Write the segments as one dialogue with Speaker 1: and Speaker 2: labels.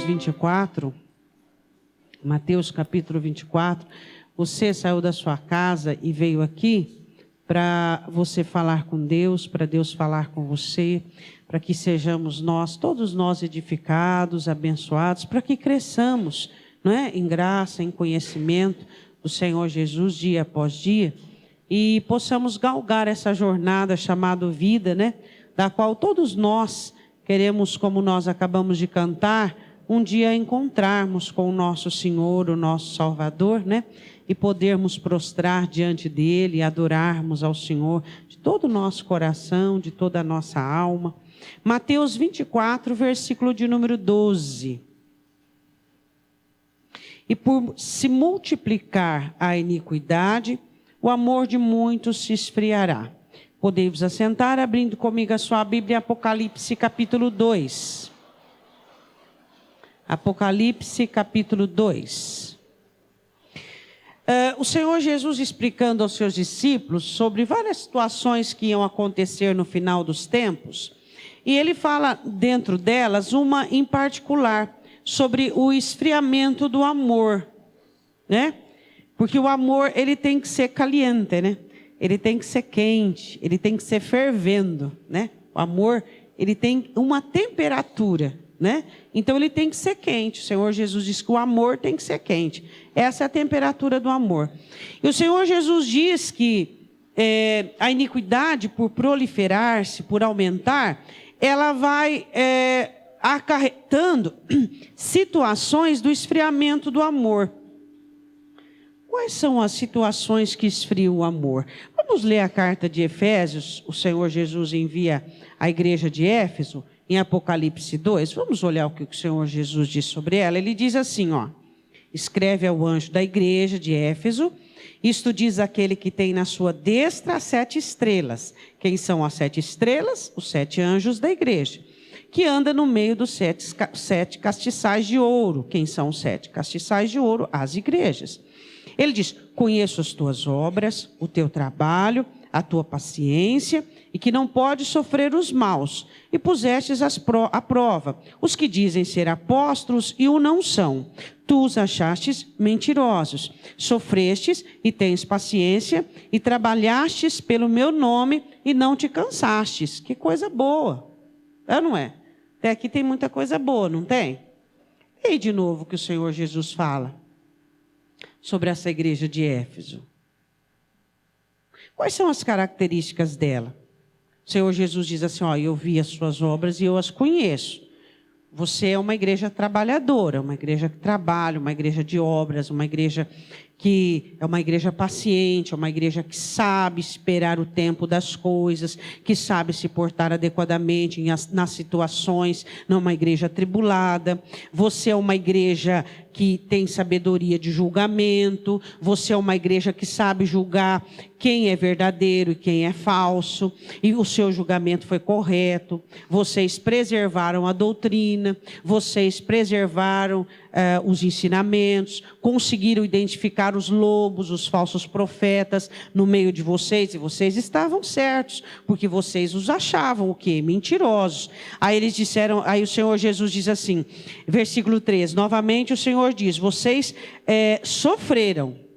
Speaker 1: 24, Mateus capítulo 24, você saiu da sua casa e veio aqui para você falar com Deus, para Deus falar com você, para que sejamos nós, todos nós edificados, abençoados, para que cresçamos, não é? Em graça, em conhecimento do Senhor Jesus dia após dia, e possamos galgar essa jornada chamada vida, né? Da qual todos nós queremos, como nós acabamos de cantar, um dia encontrarmos com o nosso Senhor, o nosso Salvador, né? E podermos prostrar diante dele, adorarmos ao Senhor de todo o nosso coração, de toda a nossa alma. Mateus 24, versículo de número 12. E por se multiplicar a iniquidade, o amor de muitos se esfriará. Podemos assentar, abrindo comigo a sua Bíblia, Apocalipse capítulo 2. Apocalipse capítulo 2. O Senhor Jesus explicando aos seus discípulos sobre várias situações que iam acontecer no final dos tempos. E ele fala dentro delas uma em particular, sobre o esfriamento do amor, né? Porque o amor, ele tem que ser caliente, né? Ele tem que ser quente, ele tem que ser fervendo, né? O amor, ele tem uma temperatura, né? Então ele tem que ser quente. O Senhor Jesus diz que o amor tem que ser quente. Essa é a temperatura do amor. E o Senhor Jesus diz que a iniquidade, por proliferar-se, por aumentar, ela vai acarretando situações do esfriamento do amor. Quais são as situações que esfriam o amor? Vamos ler a carta de Efésios. O Senhor Jesus envia à igreja de Éfeso, em Apocalipse 2. Vamos olhar o que o Senhor Jesus diz sobre ela. Ele diz assim, ó: escreve ao anjo da igreja de Éfeso, isto diz aquele que tem na sua destra as 7 estrelas. Quem são as 7 estrelas? Os 7 anjos da igreja, que anda no meio dos 7 castiçais de ouro. Quem são os 7 castiçais de ouro? As igrejas. Ele diz: conheço as tuas obras, o teu trabalho, a tua paciência, e que não podes sofrer os maus, e pusestes à prova os que dizem ser apóstolos e o não são. Tu os achastes mentirosos, sofrestes e tens paciência, e trabalhastes pelo meu nome e não te cansastes. Que coisa boa, não é? Até aqui tem muita coisa boa, não tem? E de novo o que o Senhor Jesus fala sobre essa igreja de Éfeso. Quais são as características dela? O Senhor Jesus diz assim, ó: eu vi as suas obras e eu as conheço. Você é uma igreja trabalhadora, uma igreja que trabalha, uma igreja de obras, uma igreja que é uma igreja paciente, é uma igreja que sabe esperar o tempo das coisas, que sabe se portar adequadamente nas situações, não é uma igreja atribulada. Você é uma igreja que tem sabedoria de julgamento, você é uma igreja que sabe julgar quem é verdadeiro e quem é falso, e o seu julgamento foi correto. Vocês preservaram a doutrina, vocês preservaram os ensinamentos, conseguiram identificar os lobos, os falsos profetas no meio de vocês, e vocês estavam certos, porque vocês os achavam o quê? Mentirosos. Aí eles disseram, aí o Senhor Jesus diz assim, versículo 13, novamente o Senhor diz: vocês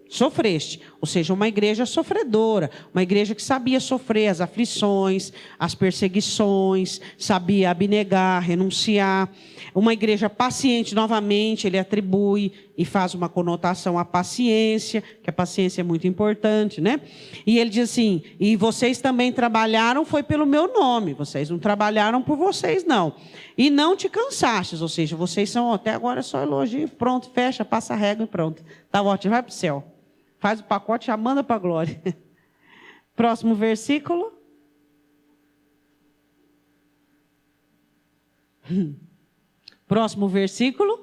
Speaker 1: sofreste, ou seja, uma igreja sofredora, uma igreja que sabia sofrer as aflições, as perseguições, sabia abnegar, renunciar. Uma igreja paciente, novamente, ele atribui e faz uma conotação à paciência, que a paciência é muito importante, né? E ele diz assim: e vocês também trabalharam, foi pelo meu nome, vocês não trabalharam por vocês, não. E não te cansastes, ou seja, vocês são até agora só elogio, pronto, fecha, passa a régua e pronto. Tá ótimo, vai para o céu. Faz o pacote, já manda para a glória. Próximo versículo. Próximo versículo.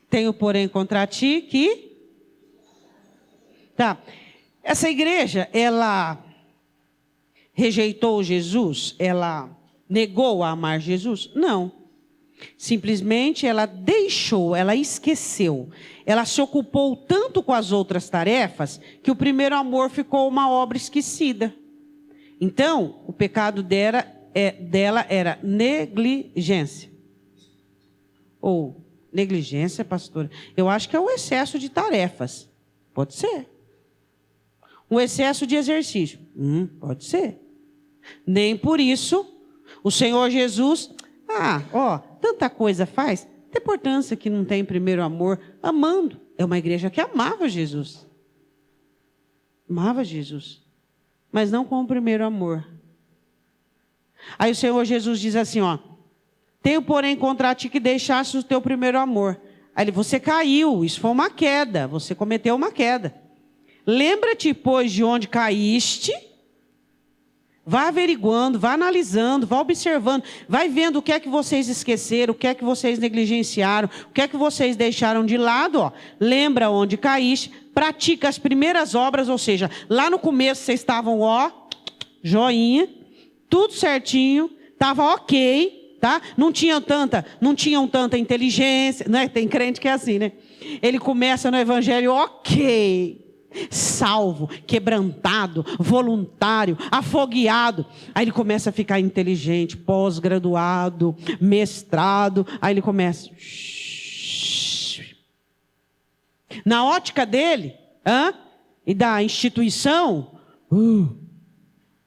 Speaker 1: Tenho, porém, contra ti que... Tá. Essa igreja, ela rejeitou Jesus? Ela negou a amar Jesus? Não. Simplesmente ela deixou, ela esqueceu. Ela se ocupou tanto com as outras tarefas que o primeiro amor ficou uma obra esquecida. Então, o pecado dela dela era negligência. Ou negligência, pastora? Eu acho que é o excesso de tarefas. Pode ser. O excesso de exercício. Pode ser. Nem por isso o Senhor Jesus, tanta coisa faz. Tem importância que não tem primeiro amor, amando. É uma igreja que amava Jesus. Amava Jesus. Mas não com o primeiro amor. Aí o Senhor Jesus diz assim, tenho porém contra ti que deixaste o teu primeiro amor. Aí você caiu, isso foi uma queda, você cometeu uma queda. Lembra-te, pois, de onde caíste. Vai averiguando, vai analisando, vai observando, vai vendo o que é que vocês esqueceram, o que é que vocês negligenciaram, o que é que vocês deixaram de lado. Lembra onde caíste, pratica as primeiras obras, ou seja, lá no começo vocês estavam, joinha, tudo certinho, estava ok, tá? Não tinham tanta inteligência, né? Tem crente que é assim, né? Ele começa no evangelho, ok, salvo, quebrantado, voluntário, afogueado. Aí ele começa a ficar inteligente, pós-graduado, mestrado. Aí ele começa. Na ótica dele, e da instituição,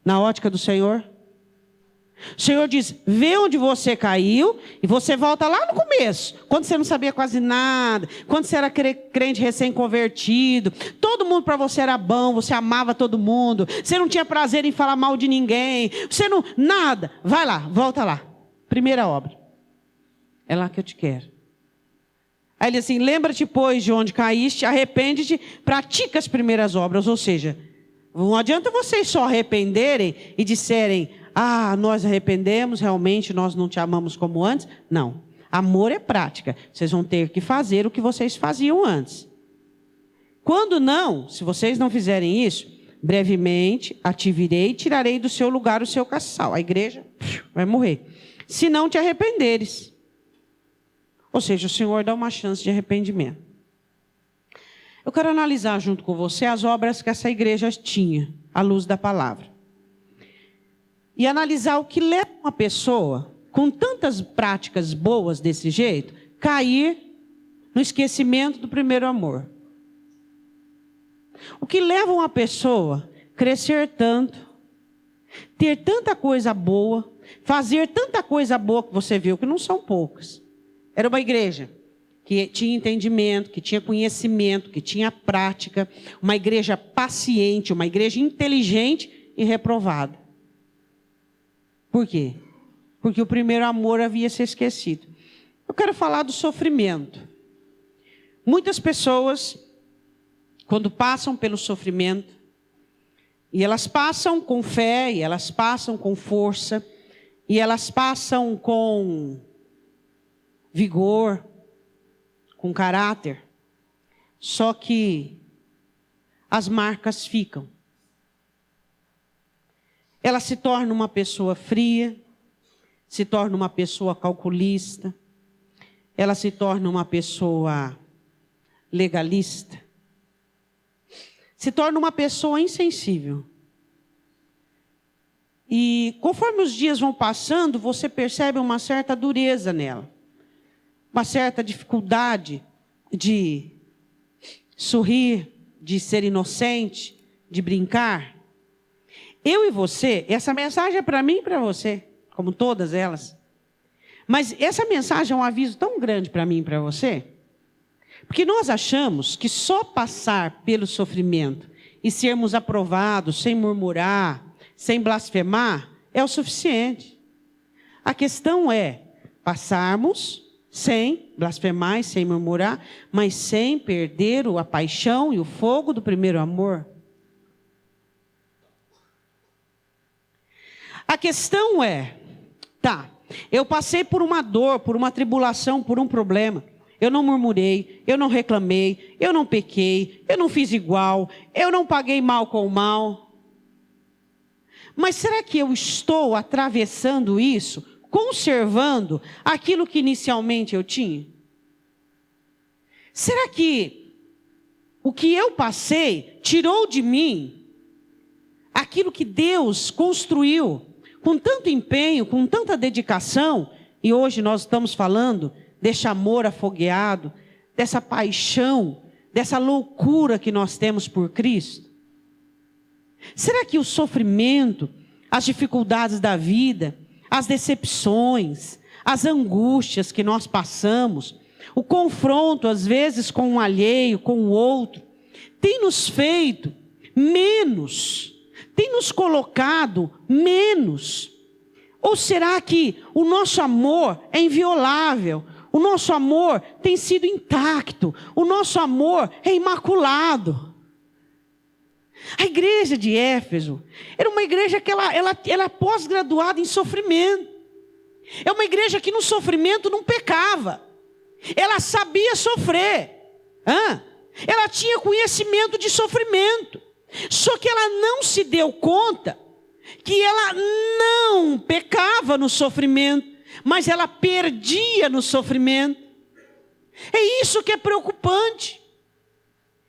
Speaker 1: na ótica do Senhor. O Senhor diz, vê onde você caiu e você volta lá no começo, quando você não sabia quase nada, quando você era crente recém-convertido, todo mundo para você era bom, você amava todo mundo, você não tinha prazer em falar mal de ninguém, nada, vai lá, volta lá, primeira obra, é lá que eu te quero. Aí ele diz assim, lembra-te pois de onde caíste, arrepende-te, pratica as primeiras obras, ou seja, não adianta vocês só arrependerem e disserem, nós arrependemos, realmente nós não te amamos como antes. Não, amor é prática. Vocês vão ter que fazer o que vocês faziam antes. Quando não, se vocês não fizerem isso, brevemente ativirei e tirarei do seu lugar o seu castiçal. A igreja vai morrer. Se não te arrependeres. Ou seja, o Senhor dá uma chance de arrependimento. Eu quero analisar junto com você as obras que essa igreja tinha, à luz da palavra. E analisar o que leva uma pessoa, com tantas práticas boas desse jeito, cair no esquecimento do primeiro amor. O que leva uma pessoa a crescer tanto, ter tanta coisa boa, fazer tanta coisa boa que você viu, que não são poucas. Era uma igreja que tinha entendimento, que tinha conhecimento, que tinha prática, uma igreja paciente, uma igreja inteligente e reprovada. Por quê? Porque o primeiro amor havia se esquecido. Eu quero falar do sofrimento. Muitas pessoas, quando passam pelo sofrimento, e elas passam com fé, e elas passam com força, e elas passam com vigor, com caráter, só que as marcas ficam. Ela se torna uma pessoa fria, se torna uma pessoa calculista, ela se torna uma pessoa legalista, se torna uma pessoa insensível. E conforme os dias vão passando, você percebe uma certa dureza nela, uma certa dificuldade de sorrir, de ser inocente, de brincar. Eu e você, essa mensagem é para mim e para você, como todas elas. Mas essa mensagem é um aviso tão grande para mim e para você, porque nós achamos que só passar pelo sofrimento e sermos aprovados sem murmurar, sem blasfemar, é o suficiente. A questão é passarmos sem blasfemar e sem murmurar, mas sem perder a paixão e o fogo do primeiro amor. A questão é, eu passei por uma dor, por uma tribulação, por um problema. Eu não murmurei, eu não reclamei, eu não pequei, eu não fiz igual, eu não paguei mal com mal. Mas será que eu estou atravessando isso, conservando aquilo que inicialmente eu tinha? Será que o que eu passei tirou de mim aquilo que Deus construiu com tanto empenho, com tanta dedicação, e hoje nós estamos falando desse amor afogueado, dessa paixão, dessa loucura que nós temos por Cristo? Será que o sofrimento, as dificuldades da vida, as decepções, as angústias que nós passamos, o confronto às vezes com um alheio, com o outro, tem nos feito menos, tem nos colocado menos? Ou será que o nosso amor é inviolável? O nosso amor tem sido intacto? O nosso amor é imaculado? A igreja de Éfeso era uma igreja que ela é pós-graduada em sofrimento. É uma igreja que no sofrimento não pecava. Ela sabia sofrer. Ela tinha conhecimento de sofrimento. Só que ela não se deu conta que ela não pecava no sofrimento, mas ela perdia no sofrimento. É isso que é preocupante.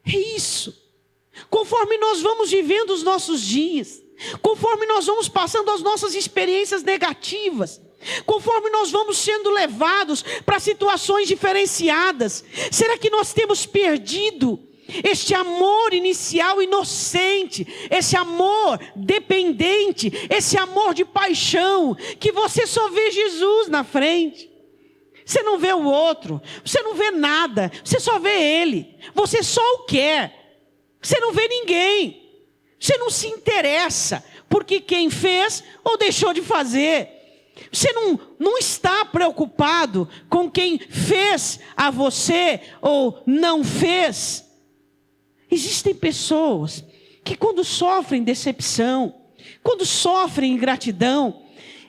Speaker 1: É isso. Conforme nós vamos vivendo os nossos dias, conforme nós vamos passando as nossas experiências negativas, conforme nós vamos sendo levados para situações diferenciadas, será que nós temos perdido este amor inicial inocente, esse amor dependente, esse amor de paixão, que você só vê Jesus na frente? Você não vê o outro, você não vê nada, você só vê Ele, você só o quer. Você não vê ninguém, você não se interessa porque quem fez ou deixou de fazer. Você não está preocupado com quem fez a você ou não fez. Existem pessoas que quando sofrem decepção, quando sofrem ingratidão,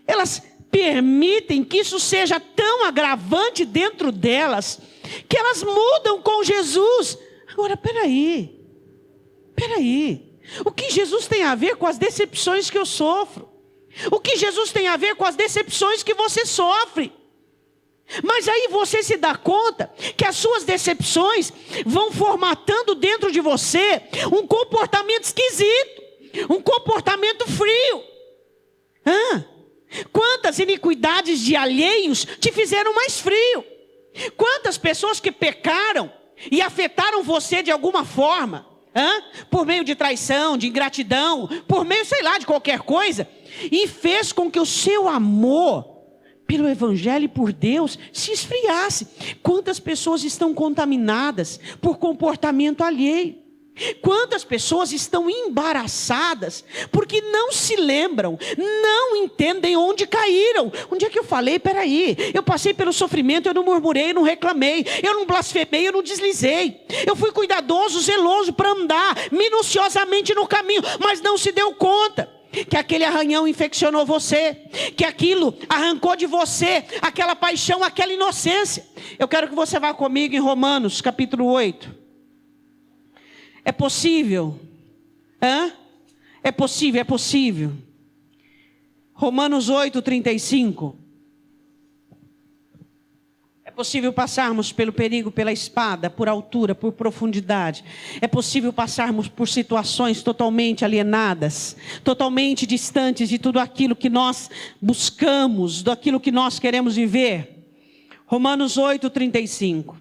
Speaker 1: elas permitem que isso seja tão agravante dentro delas, que elas mudam com Jesus. Agora, peraí. O que Jesus tem a ver com as decepções que eu sofro? O que Jesus tem a ver com as decepções que você sofre? Mas aí você se dá conta que as suas decepções vão formatando dentro de você um comportamento esquisito, um comportamento frio. Quantas iniquidades de alheios te fizeram mais frio? Quantas pessoas que pecaram e afetaram você de alguma forma? Por meio de traição, de ingratidão, por meio, sei lá, de qualquer coisa, e fez com que o seu amor pelo Evangelho e por Deus se esfriasse. Quantas pessoas estão contaminadas por comportamento alheio? Quantas pessoas estão embaraçadas porque não se lembram, não entendem onde caíram? Onde é que eu falei? Peraí, eu passei pelo sofrimento, eu não murmurei, eu não reclamei, eu não blasfemei, eu não deslizei. Eu fui cuidadoso, zeloso para andar minuciosamente no caminho, mas não se deu conta que aquele arranhão infeccionou você, que aquilo arrancou de você aquela paixão, aquela inocência. Eu quero que você vá comigo em Romanos capítulo 8. É possível? É possível. Romanos 8:35. É possível passarmos pelo perigo, pela espada, por altura, por profundidade. É possível passarmos por situações totalmente alienadas, totalmente distantes de tudo aquilo que nós buscamos, daquilo que nós queremos viver. Romanos 8:35.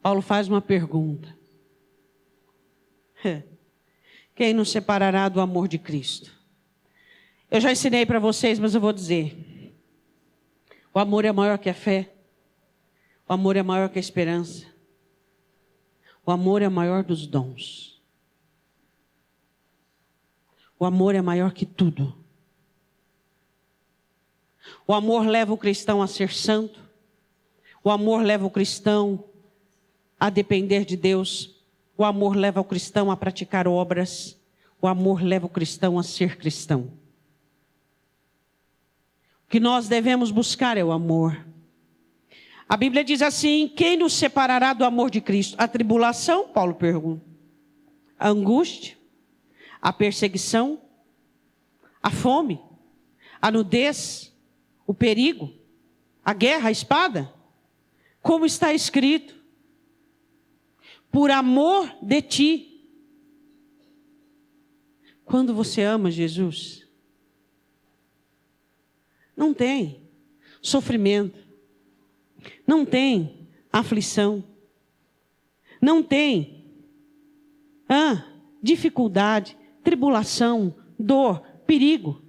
Speaker 1: Paulo faz uma pergunta. Quem nos separará do amor de Cristo? Eu já ensinei para vocês, mas eu vou dizer. O amor é maior que a fé. O amor é maior que a esperança. O amor é maior dos dons. O amor é maior que tudo. O amor leva o cristão a ser santo. O amor leva o cristão a depender de Deus. O amor leva o cristão a praticar obras. O amor leva o cristão a ser cristão. O que nós devemos buscar é o amor. A Bíblia diz assim: quem nos separará do amor de Cristo? A tribulação, Paulo pergunta. A angústia, a perseguição, a fome, a nudez, o perigo, a guerra, a espada. Como está escrito: por amor de ti. Quando você ama Jesus, Não tem sofrimento. Não tem aflição. Não tem dificuldade, tribulação, dor, perigo,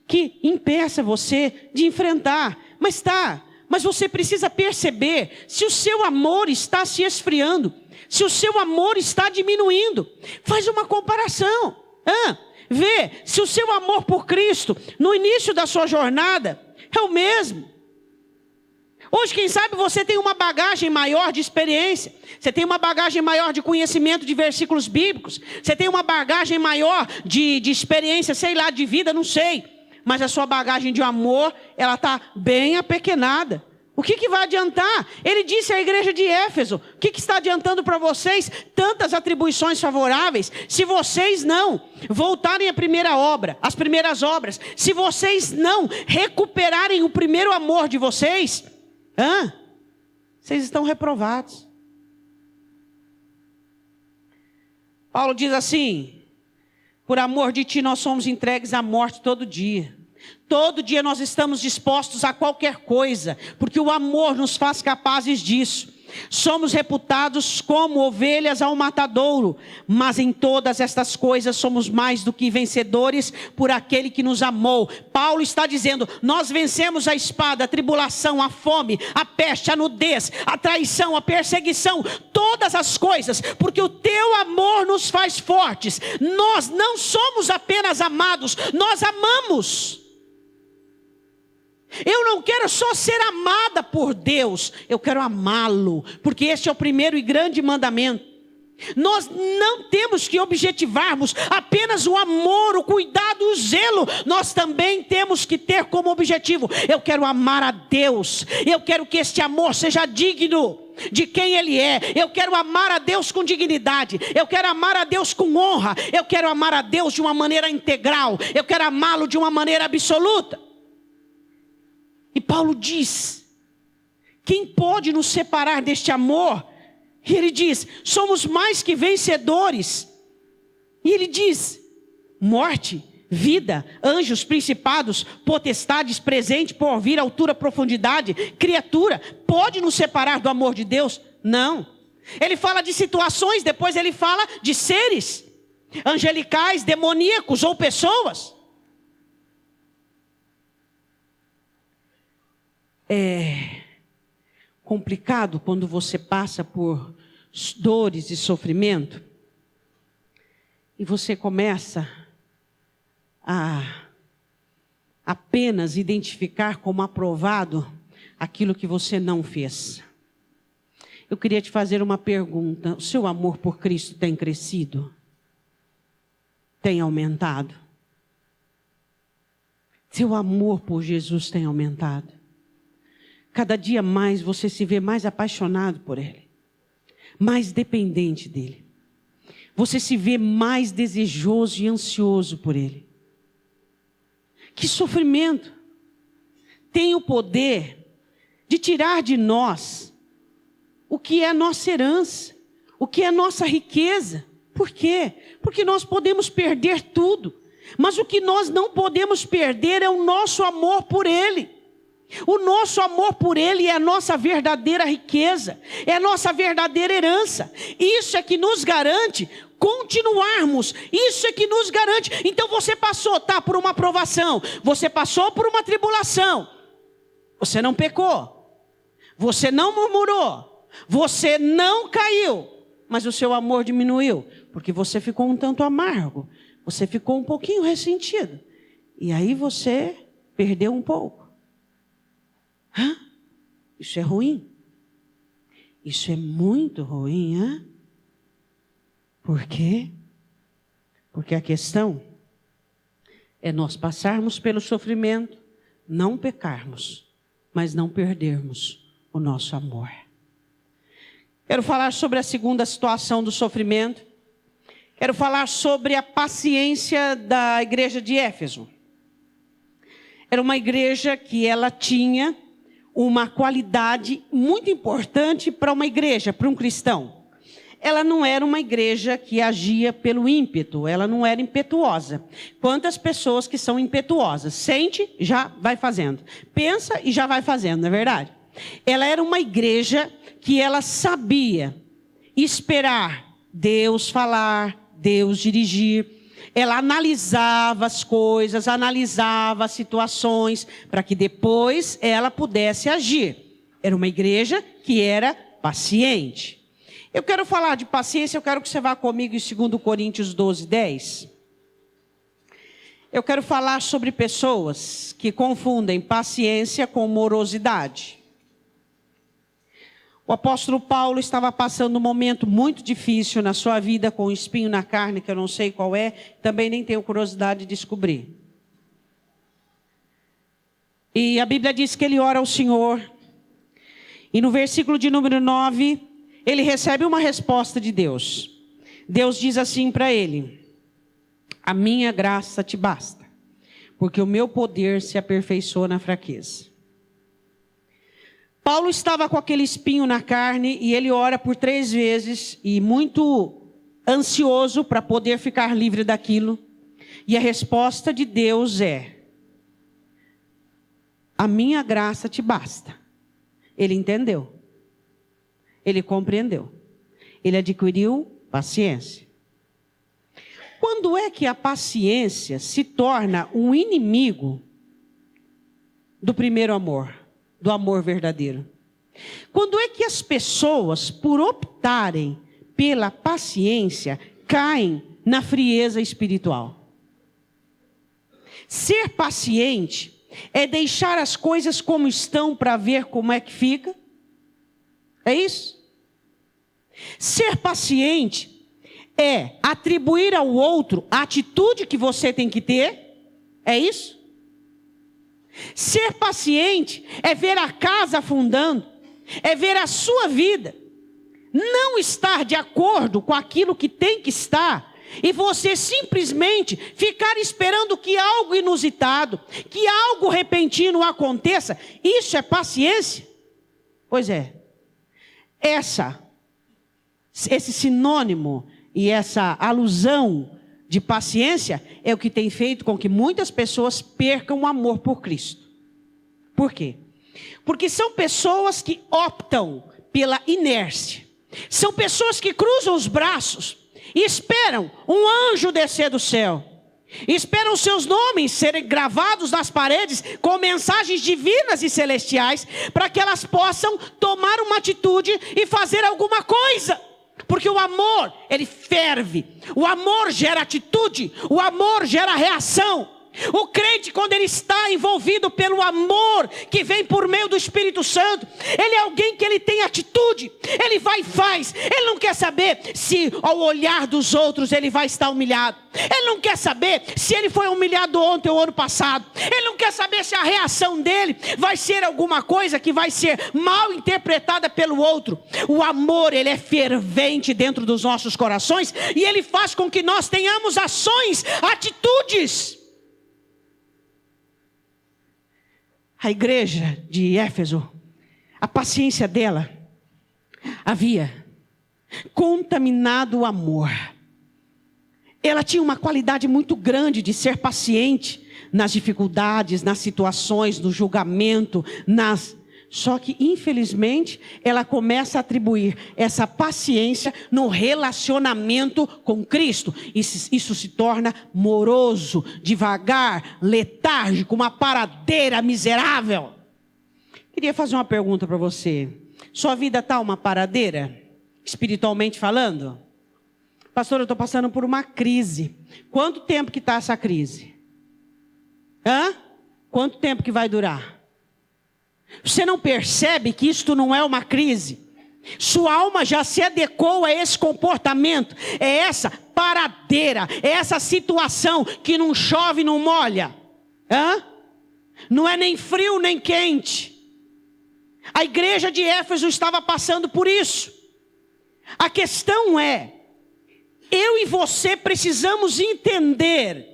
Speaker 1: que impeça você de enfrentar. Mas você precisa perceber se o seu amor está se esfriando, se o seu amor está diminuindo. Faz uma comparação. Vê se o seu amor por Cristo, no início da sua jornada, é o mesmo. Hoje, quem sabe, você tem uma bagagem maior de experiência. Você tem uma bagagem maior de conhecimento de versículos bíblicos. Você tem uma bagagem maior de experiência, sei lá, de vida, não sei. Mas a sua bagagem de amor, ela está bem apequenada. O que vai adiantar? Ele disse à igreja de Éfeso: o que está adiantando para vocês tantas atribuições favoráveis, se vocês não voltarem à primeira obra, às primeiras obras, se vocês não recuperarem o primeiro amor de vocês, vocês estão reprovados. Paulo diz assim: por amor de ti nós somos entregues à morte todo dia. Todo dia nós estamos dispostos a qualquer coisa, porque o amor nos faz capazes disso. Somos reputados como ovelhas ao matadouro, mas em todas estas coisas somos mais do que vencedores por aquele que nos amou. Paulo está dizendo: nós vencemos a espada, a tribulação, a fome, a peste, a nudez, a traição, a perseguição, todas as coisas, porque o teu amor nos faz fortes. Nós não somos apenas amados, nós amamos. Eu não quero só ser amada por Deus, eu quero amá-lo, porque este é o primeiro e grande mandamento. Nós não temos que objetivarmos apenas o amor, o cuidado, o zelo. Nós também temos que ter como objetivo: eu quero amar a Deus, eu quero que este amor seja digno de quem Ele é. Eu quero amar a Deus com dignidade, eu quero amar a Deus com honra, eu quero amar a Deus de uma maneira integral, eu quero amá-lo de uma maneira absoluta. E Paulo diz: quem pode nos separar deste amor? E ele diz: somos mais que vencedores. E ele diz: morte, vida, anjos, principados, potestades, presente, porvir, altura, profundidade, criatura, pode nos separar do amor de Deus? Não. Ele fala de situações, depois ele fala de seres angelicais, demoníacos ou pessoas. É complicado quando você passa por dores e sofrimento e você começa a apenas identificar como aprovado aquilo que você não fez. Eu queria te fazer uma pergunta: o seu amor por Cristo tem crescido? Tem aumentado? Seu amor por Jesus tem aumentado? Cada dia mais você se vê mais apaixonado por Ele, mais dependente dEle. Você se vê mais desejoso e ansioso por Ele. Que sofrimento tem o poder de tirar de nós o que é nossa herança, o que é nossa riqueza. Por quê? Porque nós podemos perder tudo, mas o que nós não podemos perder é o nosso amor por Ele. O nosso amor por Ele é a nossa verdadeira riqueza, é a nossa verdadeira herança. Isso é que nos garante continuarmos, isso é que nos garante. Então você passou, por uma provação, você passou por uma tribulação, você não pecou, você não murmurou, você não caiu, mas o seu amor diminuiu, porque você ficou um tanto amargo, você ficou um pouquinho ressentido, e aí você perdeu um pouco. Isso é ruim. Isso é muito ruim, Por quê? Porque a questão é nós passarmos pelo sofrimento, não pecarmos, mas não perdermos o nosso amor. Quero falar sobre a segunda situação do sofrimento. Quero falar sobre a paciência da igreja de Éfeso. Era uma igreja que ela tinha uma qualidade muito importante para uma igreja, para um cristão. ela não era uma igreja que agia pelo ímpeto, ela não era impetuosa. Quantas pessoas que são impetuosas? Sente, já vai fazendo. Pensa e já vai fazendo, não é verdade? Ela era uma igreja que ela sabia esperar Deus falar, Deus dirigir. Ela analisava as coisas, analisava as situações, para que depois ela pudesse agir. Era uma igreja que era paciente. Eu quero falar de paciência, eu quero que você vá comigo em 2 Coríntios 12, 10. Eu quero falar sobre pessoas que confundem paciência com morosidade. O apóstolo Paulo estava passando um momento muito difícil na sua vida, com um espinho na carne, que eu não sei qual é, também nem tenho curiosidade de descobrir. E a Bíblia diz que ele ora ao Senhor, e no versículo de número 9, ele recebe uma resposta de Deus. Deus diz assim para ele: a minha graça te basta, porque o meu poder se aperfeiçoa na fraqueza. Paulo estava com aquele espinho na carne e ele ora por 3 vezes e muito ansioso para poder ficar livre daquilo. E a resposta de Deus é: a minha graça te basta. Ele entendeu. Ele compreendeu. Ele adquiriu paciência. Quando é que a paciência se torna um inimigo do primeiro amor? Do amor verdadeiro? Quando é que as pessoas, por optarem pela paciência, caem na frieza espiritual? Ser paciente é deixar as coisas como estão para ver como é que fica? É isso? Ser paciente é atribuir ao outro a atitude que você tem que ter? É isso? Ser paciente é ver a casa afundando, é ver a sua vida não estar de acordo com aquilo que tem que estar, e você simplesmente ficar esperando que algo inusitado, que algo repentino aconteça. Isso é paciência? Pois é. Esse sinônimo e essa alusão de paciência é o que tem feito com que muitas pessoas percam o amor por Cristo. Por quê? Porque são pessoas que optam pela inércia. São pessoas que cruzam os braços e esperam um anjo descer do céu. Esperam seus nomes serem gravados nas paredes com mensagens divinas e celestiais, para que elas possam tomar uma atitude e fazer alguma coisa. Porque o amor, ele ferve. O amor gera atitude. O amor gera reação. O crente, quando ele está envolvido pelo amor que vem por meio do Espírito Santo, ele é alguém que ele tem atitude. Ele vai e faz. Ele não quer saber se ao olhar dos outros ele vai estar humilhado. Ele não quer saber se ele foi humilhado ontem ou ano passado. Ele não quer saber se a reação dele vai ser alguma coisa que vai ser mal interpretada pelo outro. O amor, ele é fervente dentro dos nossos corações, e ele faz com que nós tenhamos ações, atitudes. A igreja de Éfeso, a paciência dela havia contaminado o amor. Ela tinha uma qualidade muito grande de ser paciente nas dificuldades, nas situações, no julgamento, Só que, infelizmente, ela começa a atribuir essa paciência no relacionamento com Cristo. Isso se torna moroso, devagar, letárgico, uma paradeira miserável. Queria fazer uma pergunta para você. Sua vida está uma paradeira, espiritualmente falando? Pastor, eu estou passando por uma crise. Quanto tempo que está essa crise? Quanto tempo que vai durar? Você não percebe que isto não é uma crise? Sua alma já se adequou a esse comportamento. É essa paradeira, é essa situação que não chove, não molha. Não é nem frio, nem quente. A igreja de Éfeso estava passando por isso. A questão é, eu e você precisamos entender,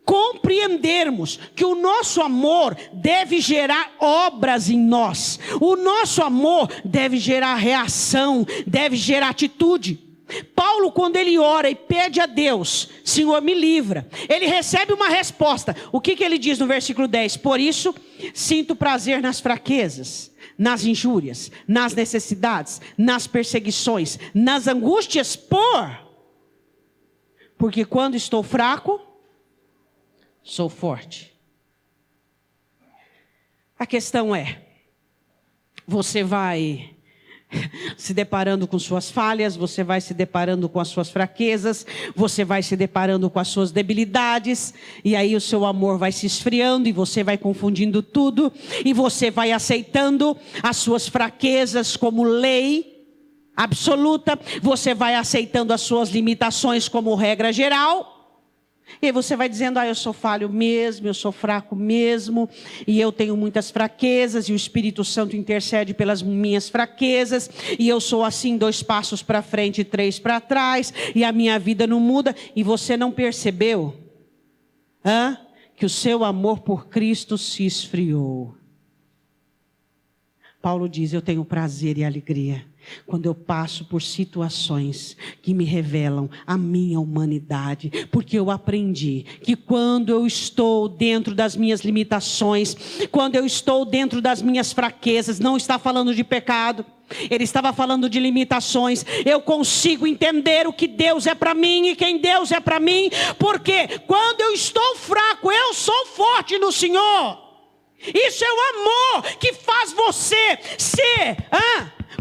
Speaker 1: compreendermos que o nosso amor deve gerar obras em nós. O nosso amor deve gerar reação, deve gerar atitude. Paulo, quando ele ora e pede a Deus, Senhor, me livra, ele recebe uma resposta. O que ele diz no versículo 10? Por isso, sinto prazer nas fraquezas, nas injúrias, nas necessidades, nas perseguições, nas angústias, porque quando estou fraco, sou forte. A questão é, você vai se deparando com suas falhas, você vai se deparando com as suas fraquezas, você vai se deparando com as suas debilidades, e aí o seu amor vai se esfriando, e você vai confundindo tudo, e você vai aceitando as suas fraquezas como lei absoluta, você vai aceitando as suas limitações como regra geral, e aí você vai dizendo, eu sou falho mesmo, eu sou fraco mesmo, e eu tenho muitas fraquezas, e o Espírito Santo intercede pelas minhas fraquezas, e eu sou assim, 2 passos para frente e 3 para trás, e a minha vida não muda, e você não percebeu que o seu amor por Cristo se esfriou. Paulo diz, eu tenho prazer e alegria quando eu passo por situações que me revelam a minha humanidade, porque eu aprendi que quando eu estou dentro das minhas limitações, quando eu estou dentro das minhas fraquezas, não está falando de pecado, ele estava falando de limitações, eu consigo entender o que Deus é para mim e quem Deus é para mim, porque quando eu estou fraco, eu sou forte no Senhor. Isso é o amor que faz você ser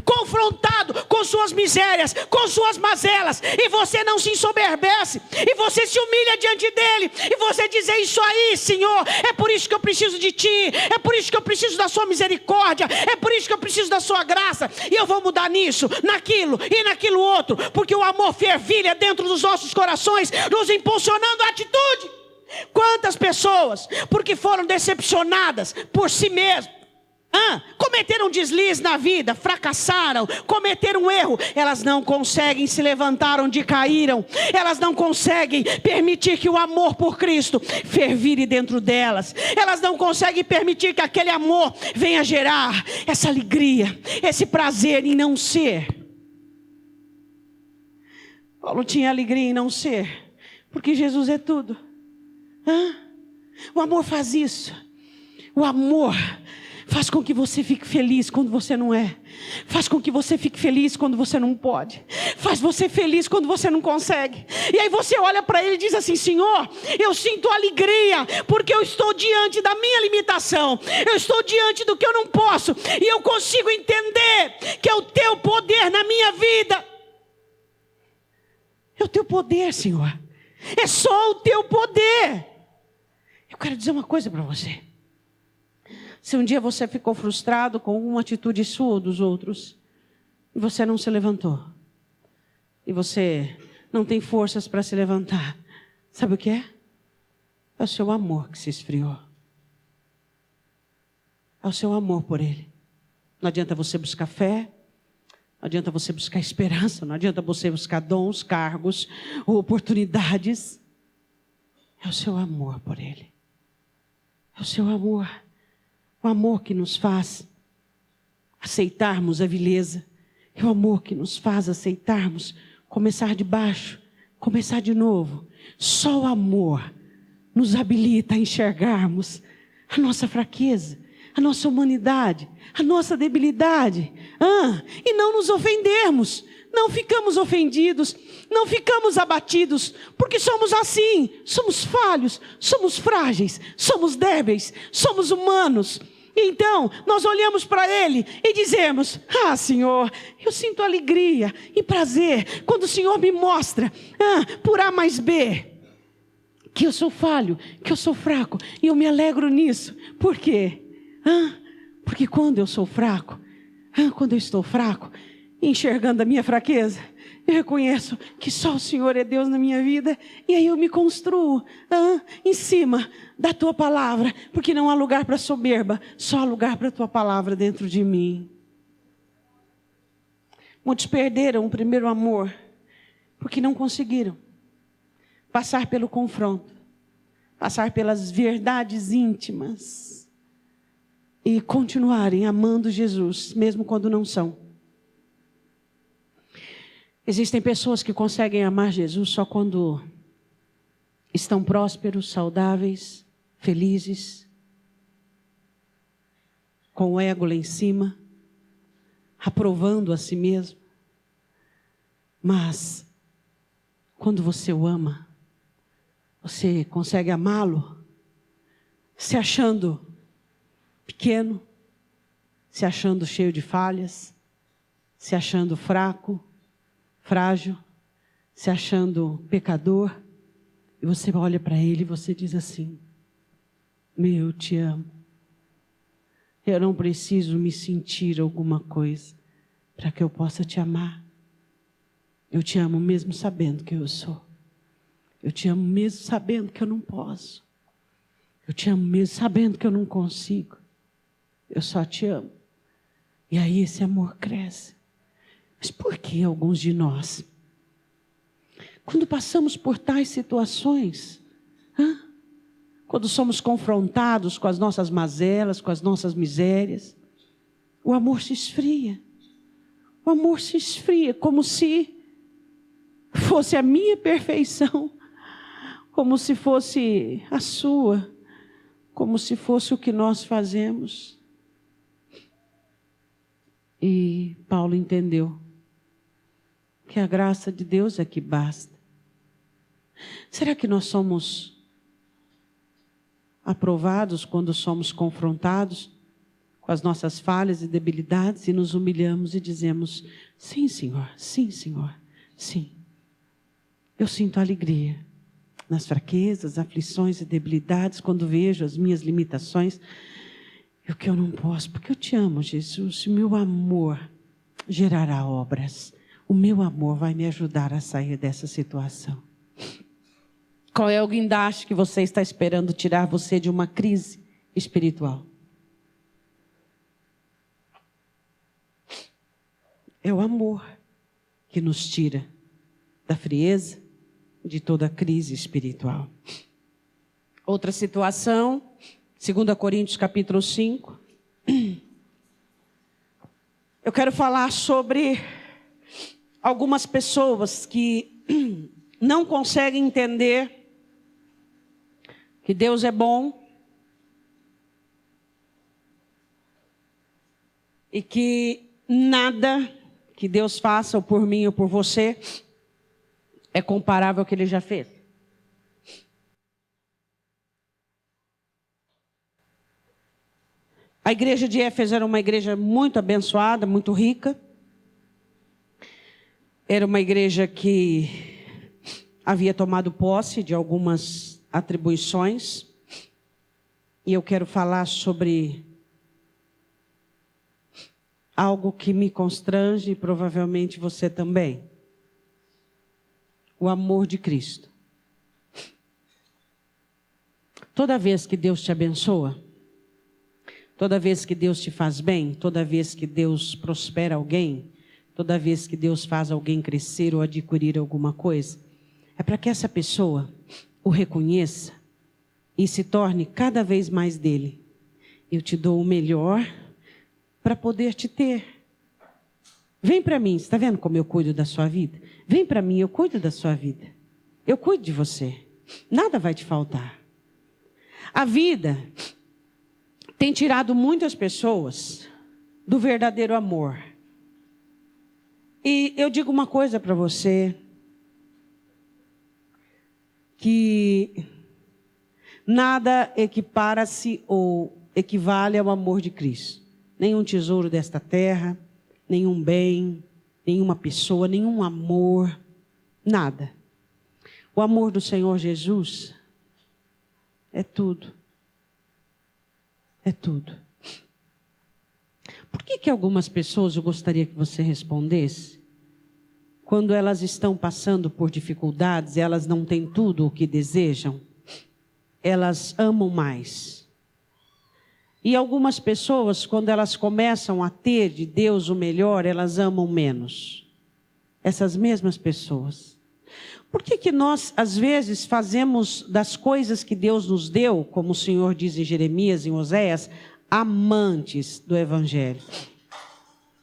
Speaker 1: confrontado com suas misérias, com suas mazelas, e você não se ensoberbece, e você se humilha diante dele, e você diz, é isso aí, Senhor, é por isso que eu preciso de ti, é por isso que eu preciso da sua misericórdia, é por isso que eu preciso da sua graça, e eu vou mudar nisso, naquilo e naquilo outro, porque o amor fervilha dentro dos nossos corações, nos impulsionando a atitude. Quantas pessoas, porque foram decepcionadas por si mesmas, cometeram deslize na vida, fracassaram, cometeram um erro, elas não conseguem se levantar onde caíram, elas não conseguem permitir que o amor por Cristo fervire dentro delas, elas não conseguem permitir que aquele amor venha gerar essa alegria, esse prazer em não ser. Paulo tinha alegria em não ser, porque Jesus é tudo. O amor faz isso. O amor faz com que você fique feliz quando você não é. Faz com que você fique feliz quando você não pode. Faz você feliz quando você não consegue. E aí você olha para ele e diz assim, Senhor, eu sinto alegria, porque eu estou diante da minha limitação. Eu estou diante do que eu não posso. E eu consigo entender que é o teu poder na minha vida. É o teu poder, Senhor. É só o teu poder. Eu quero dizer uma coisa para você. Se um dia você ficou frustrado com uma atitude sua ou dos outros, e você não se levantou, e você não tem forças para se levantar, sabe o que é? É o seu amor que se esfriou. É o seu amor por Ele. Não adianta você buscar fé, não adianta você buscar esperança, não adianta você buscar dons, cargos ou oportunidades. É o seu amor por Ele. É o seu amor. O amor que nos faz aceitarmos a vileza. É o amor que nos faz aceitarmos começar de baixo, começar de novo. Só o amor nos habilita a enxergarmos a nossa fraqueza, a nossa humanidade, a nossa debilidade. E não nos ofendermos. Não ficamos ofendidos, não ficamos abatidos, porque somos assim, somos falhos, somos frágeis, somos débeis, somos humanos. Então, nós olhamos para Ele e dizemos, Senhor, eu sinto alegria e prazer quando o Senhor me mostra, por A mais B, que eu sou falho, que eu sou fraco, e eu me alegro nisso. Por quê? Porque quando eu sou fraco, quando eu estou fraco, enxergando a minha fraqueza, eu reconheço que só o Senhor é Deus na minha vida, e aí eu me construo em cima da tua palavra, porque não há lugar para soberba, só há lugar para a tua palavra dentro de mim. Muitos perderam o primeiro amor, porque não conseguiram passar pelo confronto, passar pelas verdades íntimas, e continuarem amando Jesus, mesmo quando não são. Existem pessoas que conseguem amar Jesus só quando estão prósperos, saudáveis, felizes, com o ego lá em cima, aprovando a si mesmo. Mas, quando você o ama, você consegue amá-lo, se achando pequeno, se achando cheio de falhas, se achando fraco, frágil, se achando pecador. E você olha para ele e você diz assim: eu te amo. Eu não preciso me sentir alguma coisa para que eu possa te amar. Eu te amo mesmo sabendo que eu sou. Eu te amo mesmo sabendo que eu não posso. Eu te amo mesmo sabendo que eu não consigo. Eu só te amo. E aí esse amor cresce. Mas por que alguns de nós, quando passamos por tais situações, quando somos confrontados com as nossas mazelas, com as nossas misérias, o amor se esfria. O amor se esfria como se fosse a minha perfeição, como se fosse a sua, como se fosse o que nós fazemos. E Paulo entendeu que a graça de Deus é que basta. Será que nós somos aprovados quando somos confrontados com as nossas falhas e debilidades e nos humilhamos e dizemos: sim, Senhor, sim, Senhor, sim. Eu sinto alegria nas fraquezas, aflições e debilidades, quando vejo as minhas limitações e o que eu não posso, porque eu te amo, Jesus. O meu amor gerará obras. O meu amor vai me ajudar a sair dessa situação. Qual é o guindaste que você está esperando tirar você de uma crise espiritual? É o amor que nos tira da frieza, de toda a crise espiritual. Outra situação, 2 Coríntios capítulo 5. Eu quero falar sobre algumas pessoas que não conseguem entender que Deus é bom e que nada que Deus faça ou por mim ou por você é comparável ao que Ele já fez. A igreja de Éfeso era uma igreja muito abençoada, muito rica. Era uma igreja que havia tomado posse de algumas atribuições. E eu quero falar sobre algo que me constrange e provavelmente você também. O amor de Cristo. Toda vez que Deus te abençoa, toda vez que Deus te faz bem, toda vez que Deus prospera alguém, toda vez que Deus faz alguém crescer ou adquirir alguma coisa, é para que essa pessoa o reconheça e se torne cada vez mais dele. Eu te dou o melhor para poder te ter. Vem para mim, está vendo como eu cuido da sua vida? Vem para mim, eu cuido da sua vida. Eu cuido de você. Nada vai te faltar. A vida tem tirado muitas pessoas do verdadeiro amor. E eu digo uma coisa para você, que nada equipara-se ou equivale ao amor de Cristo. Nenhum tesouro desta terra, nenhum bem, nenhuma pessoa, nenhum amor, nada. O amor do Senhor Jesus é tudo. É tudo. Por que algumas pessoas, eu gostaria que você respondesse, quando elas estão passando por dificuldades, elas não têm tudo o que desejam, elas amam mais. E algumas pessoas, quando elas começam a ter de Deus o melhor, elas amam menos. Essas mesmas pessoas. Por que nós, às vezes, fazemos das coisas que Deus nos deu, como o Senhor diz em Jeremias, em Oséias, amantes do Evangelho?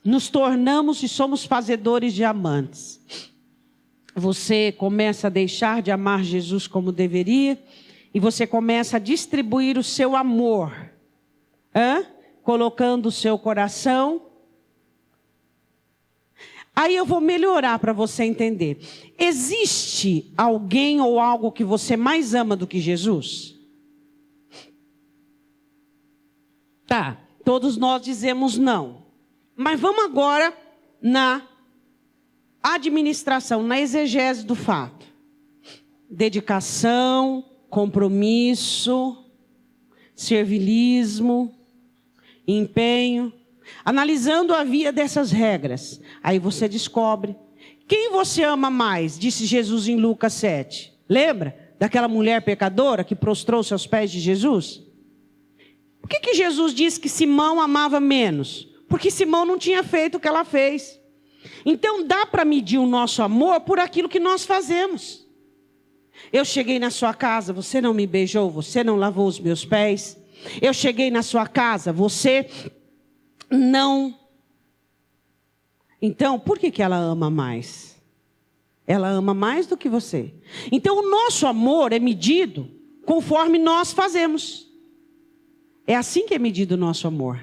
Speaker 1: Nos tornamos e somos fazedores de amantes. você começa a deixar de amar Jesus como deveria, e você começa a distribuir o seu amor, colocando o seu coração. Aí eu vou melhorar para você entender. Existe alguém ou algo que você mais ama do que Jesus? Tá, todos nós dizemos não. Mas vamos agora na administração, na exegese do fato. Dedicação, compromisso, servilismo, empenho. Analisando a via dessas regras, aí você descobre quem você ama mais, disse Jesus em Lucas 7. Lembra daquela mulher pecadora que prostrou-se aos pés de Jesus? Por que Jesus disse que Simão amava menos? Porque Simão não tinha feito o que ela fez. Então dá para medir o nosso amor por aquilo que nós fazemos. Eu cheguei na sua casa, você não me beijou, você não lavou os meus pés. Eu cheguei na sua casa, você não. Então, por que ela ama mais? Ela ama mais do que você. Então, o nosso amor é medido conforme nós fazemos. É assim que é medido o nosso amor.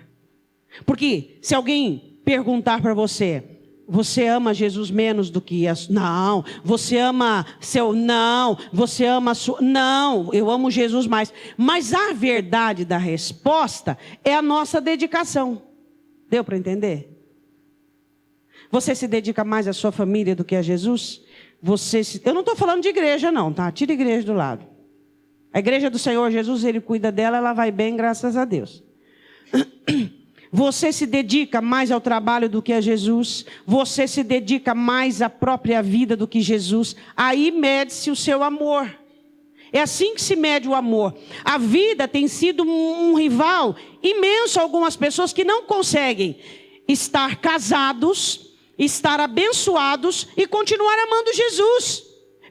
Speaker 1: Porque se alguém perguntar para você, você ama Jesus menos do que as... Não, você ama seu... Não, você ama sua... Não, eu amo Jesus mais. Mas a verdade da resposta é a nossa dedicação. Deu para entender? Você se dedica mais à sua família do que a Jesus? Eu não estou falando de igreja não, tá? Tira a igreja do lado. A igreja do Senhor Jesus, Ele cuida dela, ela vai bem, graças a Deus. Você se dedica mais ao trabalho do que a Jesus? Você se dedica mais à própria vida do que Jesus? Aí mede-se o seu amor. É assim que se mede o amor. A vida tem sido um rival imenso a algumas pessoas que não conseguem estar casados, estar abençoados e continuar amando Jesus.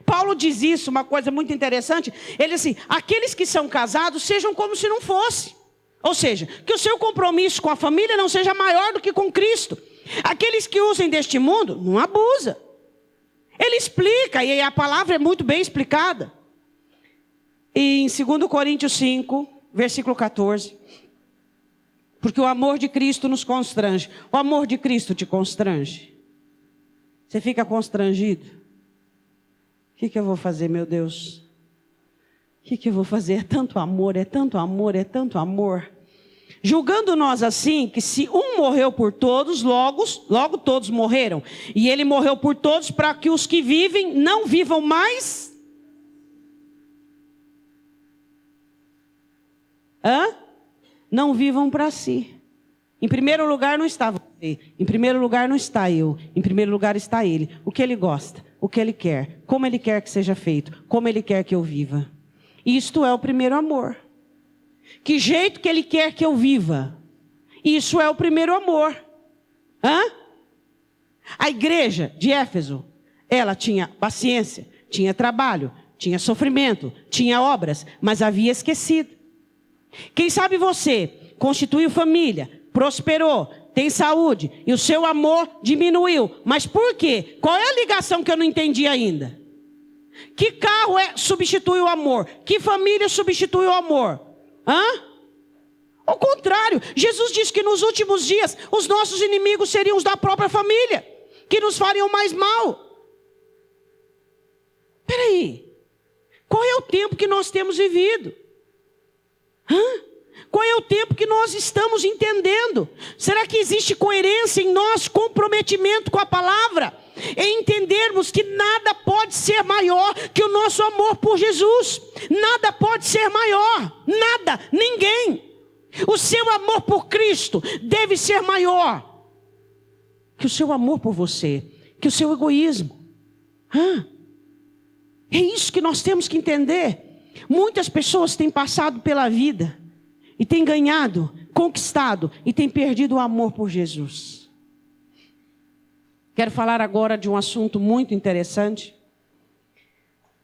Speaker 1: Paulo diz isso, uma coisa muito interessante. Ele diz assim, aqueles que são casados sejam como se não fosse. Ou seja, que o seu compromisso com a família não seja maior do que com Cristo. Aqueles que usem deste mundo, não abusa. Ele explica, e a palavra é muito bem explicada. E em 2 Coríntios 5, versículo 14. Porque o amor de Cristo nos constrange. O amor de Cristo te constrange. Você fica constrangido. O que eu vou fazer, meu Deus? O que eu vou fazer? É tanto amor, é tanto amor, é tanto amor. Julgando nós assim, que se um morreu por todos, logo todos morreram. E ele morreu por todos para que os que vivem não vivam mais... Não vivam para si. Em primeiro lugar não está você. Em primeiro lugar não está eu. Em primeiro lugar está Ele. O que Ele gosta, o que Ele quer, como Ele quer que seja feito, como Ele quer que eu viva. Isto é o primeiro amor. Que jeito que Ele quer que eu viva. Isso é o primeiro amor. A igreja de Éfeso, ela tinha paciência, tinha trabalho, tinha sofrimento, tinha obras, mas havia esquecido. Quem sabe você constituiu família, prosperou, tem saúde e o seu amor diminuiu. Mas por quê? Qual é a ligação que eu não entendi ainda? Que carro substitui o amor? Que família substitui o amor? Ao contrário, Jesus disse que nos últimos dias os nossos inimigos seriam os da própria família, que nos fariam mais mal. Peraí, qual é o tempo que nós temos vivido? Qual é o tempo que nós estamos entendendo? Será que existe coerência em nós, comprometimento com a palavra? Em entendermos que nada pode ser maior que o nosso amor por Jesus. Nada pode ser maior. Nada, ninguém. O seu amor por Cristo deve ser maior que o seu amor por você, que o seu egoísmo. É isso que nós temos que entender. Muitas pessoas têm passado pela vida e têm ganhado, conquistado e têm perdido o amor por Jesus. Quero falar agora de um assunto muito interessante.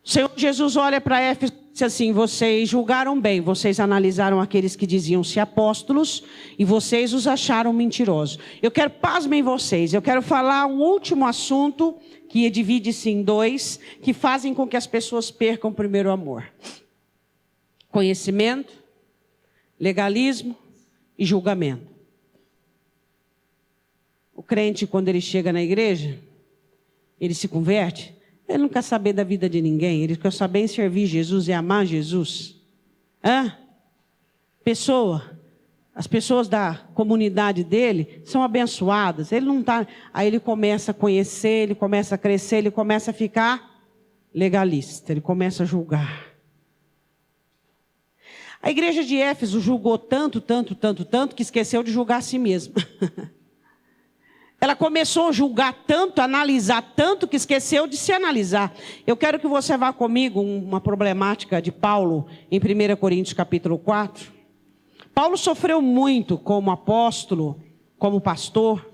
Speaker 1: O Senhor Jesus olha para Éfeso e diz Disse assim: vocês julgaram bem, vocês analisaram aqueles que diziam-se apóstolos e vocês os acharam mentirosos. Eu quero, pasmem vocês, eu quero falar um último assunto que divide-se em dois, que fazem com que as pessoas percam o primeiro amor: conhecimento, legalismo e julgamento. O crente, quando ele chega na igreja, ele se converte, ele não quer saber da vida de ninguém, ele quer saber em servir Jesus e amar Jesus. As pessoas da comunidade dele são abençoadas, ele não está. Aí ele começa a conhecer, ele começa a crescer, ele começa a ficar legalista, ele começa a julgar. A igreja de Éfeso julgou tanto, que esqueceu de julgar a si mesma. Ela começou a julgar tanto, a analisar tanto, que esqueceu de se analisar. Eu quero que você vá comigo uma problemática de Paulo em 1 Coríntios capítulo 4. Paulo sofreu muito como apóstolo, como pastor.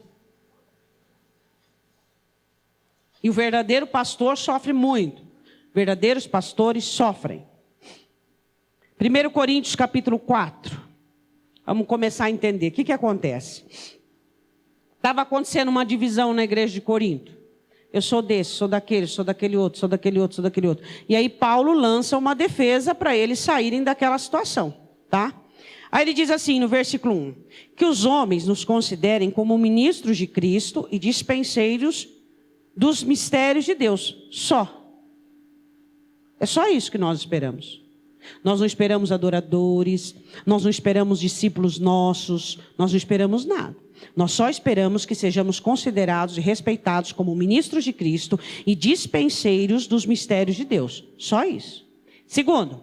Speaker 1: E o verdadeiro pastor sofre muito. Verdadeiros pastores sofrem. 1 Coríntios capítulo 4. Vamos começar a entender. O que acontece? Estava acontecendo uma divisão na igreja de Corinto. Eu sou desse, sou daquele outro, sou daquele outro. E aí Paulo lança uma defesa para eles saírem daquela situação, tá? Aí ele diz assim no versículo 1: que os homens nos considerem como ministros de Cristo e dispenseiros dos mistérios de Deus. Só. É só isso que nós esperamos. Nós não esperamos adoradores, nós não esperamos discípulos nossos, nós não esperamos nada. Nós só esperamos que sejamos considerados e respeitados como ministros de Cristo e dispenseiros dos mistérios de Deus. Só isso. Segundo,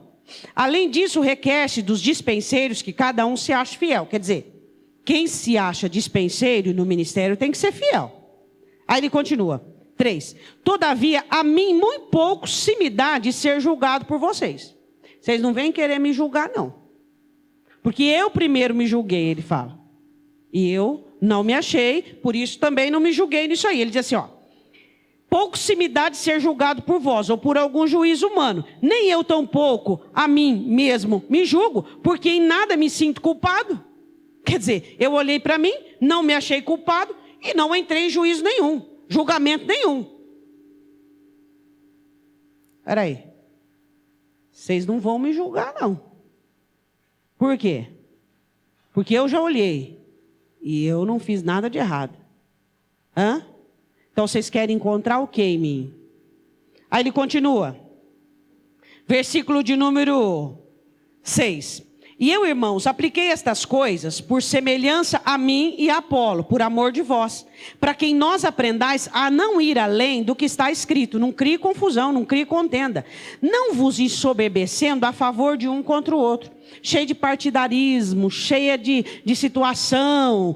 Speaker 1: além disso, requer-se dos dispenseiros que cada um se ache fiel. Quer dizer, quem se acha dispenseiro no ministério tem que ser fiel. Aí ele continua. 3. Todavia, a mim muito pouco se me dá de ser julgado por vocês. Vocês não vêm querer me julgar, não. Porque eu primeiro me julguei, ele fala. E eu não me achei, por isso também não me julguei nisso aí. Ele diz assim, pouco se me dá de ser julgado por vós, ou por algum juízo humano. Nem eu tampouco a mim mesmo me julgo, porque em nada me sinto culpado. Quer dizer, eu olhei para mim, não me achei culpado, e não entrei em juízo nenhum, julgamento nenhum. Espera aí. Vocês não vão me julgar, não. Por quê? Porque eu já olhei. E eu não fiz nada de errado. Então vocês querem encontrar o que em mim? Aí ele continua. Versículo de número 6. E eu, irmãos, apliquei estas coisas por semelhança a mim e a Apolo, por amor de vós, para que nós aprendais a não ir além do que está escrito. Não crie confusão, não crie contenda. Não vos ensoberbecendo a favor de um contra o outro. Cheia de partidarismo, cheia de situação,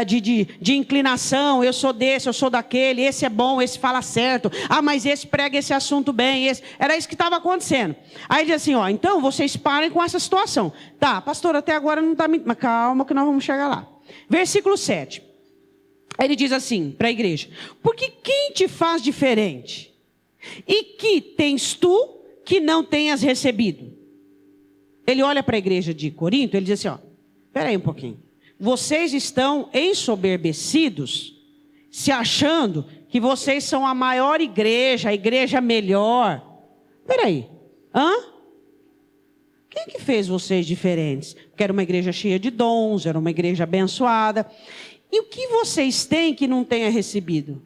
Speaker 1: de inclinação. Eu sou desse, eu sou daquele, esse é bom, esse fala certo. Mas esse prega esse assunto bem. Era isso que estava acontecendo. Aí ele diz assim, então vocês parem com essa situação. Tá, pastor, até agora não está... Mas calma que nós vamos chegar lá. Versículo 7. Aí ele diz assim para a igreja: porque quem te faz diferente? E que tens tu que não tenhas recebido? Ele olha para a igreja de Corinto, ele diz assim, espera aí um pouquinho. Vocês estão ensoberbecidos, se achando que vocês são a maior igreja, a igreja melhor. Espera aí. Quem que fez vocês diferentes? Porque era uma igreja cheia de dons, era uma igreja abençoada. E o que vocês têm que não tenha recebido?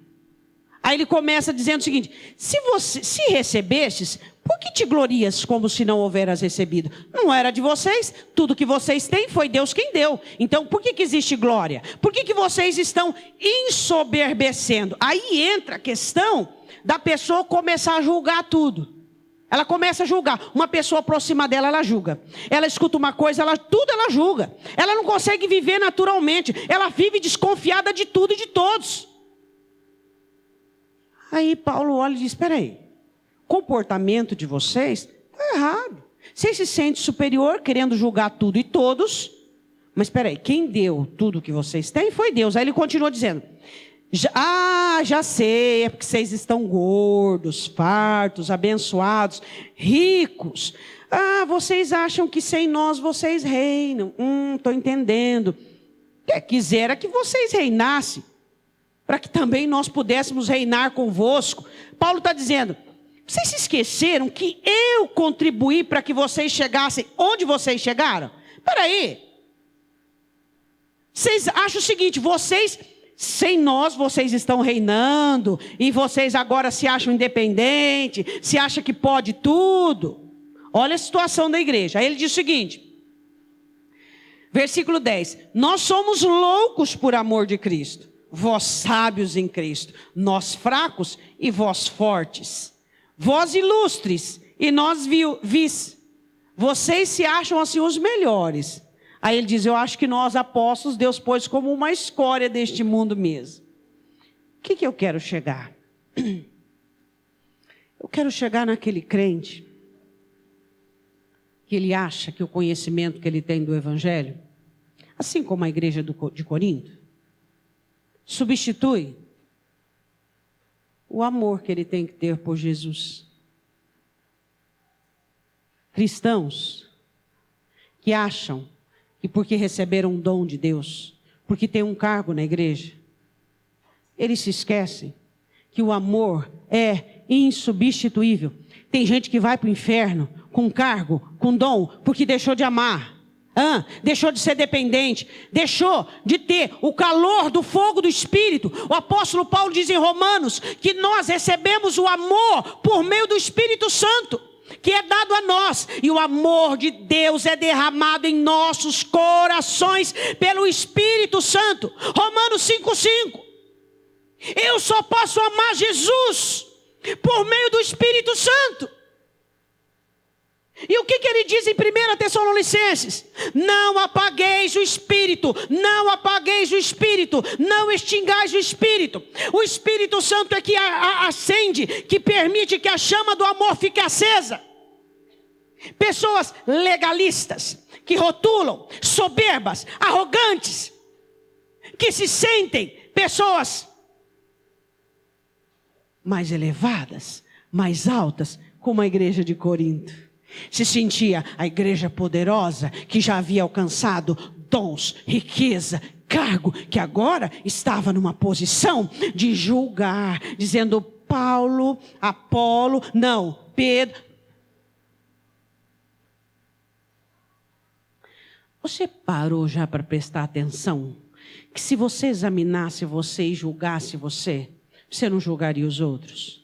Speaker 1: Aí ele começa dizendo o seguinte: se recebestes, por que te glorias como se não houveras recebido? Não era de vocês, tudo que vocês têm foi Deus quem deu. Então por que existe glória? Por que vocês estão ensoberbecendo? Aí entra a questão da pessoa começar a julgar tudo. Ela começa a julgar. Uma pessoa próxima dela, ela julga. Ela escuta uma coisa, tudo ela julga. Ela não consegue viver naturalmente. Ela vive desconfiada de tudo e de todos. Aí Paulo olha e diz, espera aí. O comportamento de vocês está errado. Vocês se sentem superior, querendo julgar tudo e todos. Mas espera aí, quem deu tudo que vocês têm foi Deus. Aí ele continua dizendo, Já sei, é porque vocês estão gordos, fartos, abençoados, ricos. Vocês acham que sem nós vocês reinam. Estou entendendo. Quisera que vocês reinassem, para que também nós pudéssemos reinar convosco. Paulo está dizendo, vocês se esqueceram que eu contribuí para que vocês chegassem onde vocês chegaram? Espera aí. Vocês acham o seguinte, sem nós, vocês estão reinando, e vocês agora se acham independentes, se acham que pode tudo. Olha a situação da igreja. Aí ele diz o seguinte, versículo 10. Nós somos loucos por amor de Cristo, vós sábios em Cristo, nós fracos e vós fortes, vós ilustres e nós vis. Vocês se acham assim os melhores. Aí ele diz, eu acho que nós apóstolos, Deus pôs como uma escória deste mundo mesmo. O que eu quero chegar? Eu quero chegar naquele crente que ele acha que o conhecimento que ele tem do Evangelho, assim como a igreja de Corinto, substitui o amor que ele tem que ter por Jesus. Cristãos que acham que porque receberam um dom de Deus, porque tem um cargo na igreja, eles se esquecem que o amor é insubstituível. Tem gente que vai para o inferno com cargo, com dom, porque deixou de amar. Deixou de ser dependente, deixou de ter o calor do fogo do Espírito. O apóstolo Paulo diz em Romanos que nós recebemos o amor por meio do Espírito Santo, que é dado a nós, e o amor de Deus é derramado em nossos corações pelo Espírito Santo. Romanos 5:5. Eu só posso amar Jesus por meio do Espírito Santo. E o que ele diz em 1 Tessalonicenses? Não apagueis o Espírito, não apagueis o Espírito, não extingais o Espírito. O Espírito Santo é que acende, que permite que a chama do amor fique acesa. Pessoas legalistas, que rotulam, soberbas, arrogantes, que se sentem pessoas mais elevadas, mais altas, como a igreja de Corinto. Se sentia a igreja poderosa, que já havia alcançado dons, riqueza, cargo, que agora estava numa posição de julgar, dizendo Paulo, Apolo, não, Pedro. Você parou já para prestar atenção? Que se você examinasse você e julgasse você, você não julgaria os outros?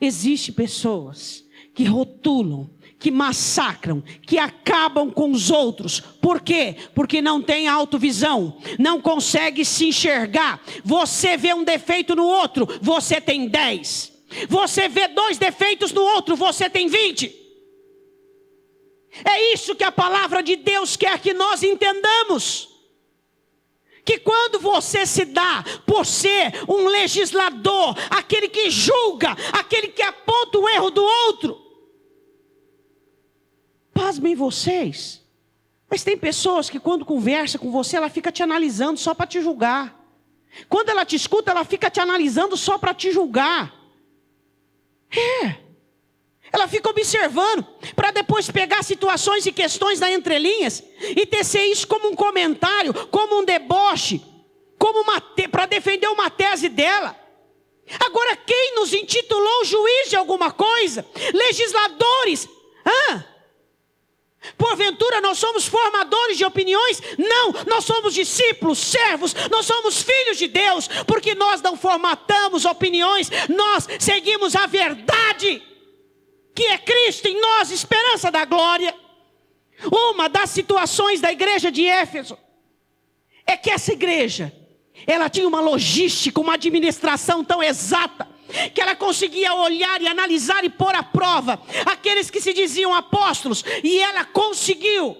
Speaker 1: Existem pessoas que rotulam, que massacram, que acabam com os outros. Por quê? Porque não tem autovisão, não consegue se enxergar. Você vê um defeito no outro, você tem 10. Você vê 2 defeitos no outro, você tem 20. É isso que a palavra de Deus quer que nós entendamos. Que quando você se dá por ser um legislador, aquele que julga, aquele que aponta o erro do outro, pasmem vocês, mas tem pessoas que quando conversa com você, ela fica te analisando só para te julgar. Quando ela te escuta, ela fica te analisando só para te julgar. Ela fica observando, para depois pegar situações e questões na entrelinhas, e tecer isso como um comentário, como um deboche, como para defender uma tese dela. Agora, quem nos intitulou juiz de alguma coisa? Legisladores? Porventura nós somos formadores de opiniões? Não, nós somos discípulos, servos, nós somos filhos de Deus, porque nós não formatamos opiniões, nós seguimos a verdade, que é Cristo em nós, esperança da glória. Uma das situações da igreja de Éfeso é que essa igreja, ela tinha uma logística, uma administração tão exata, que ela conseguia olhar e analisar e pôr à prova aqueles que se diziam apóstolos, e ela conseguiu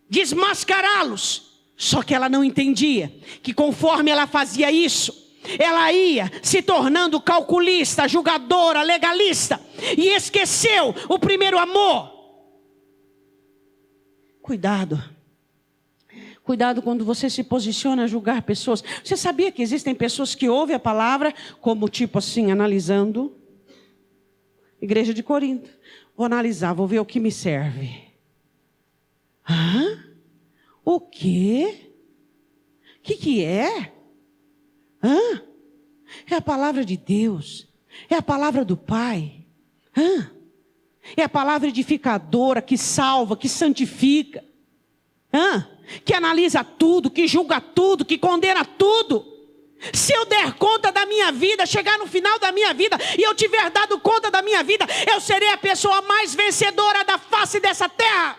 Speaker 1: desmascará-los. Só que ela não entendia que conforme ela fazia isso, ela ia se tornando calculista, julgadora, legalista, e esqueceu o primeiro amor. Cuidado Cuidado quando você se posiciona a julgar pessoas. Você sabia que existem pessoas que ouvem a palavra como tipo assim, analisando? Igreja de Corinto. Vou analisar, vou ver o que me serve. Hã? O quê? O que é? Hã? É a palavra de Deus. É a palavra do Pai. Hã? É a palavra edificadora que salva, que santifica. Hã? Que analisa tudo, que julga tudo, que condena tudo. Se eu der conta da minha vida, chegar no final da minha vida, e eu tiver dado conta da minha vida, eu serei a pessoa mais vencedora da face dessa terra.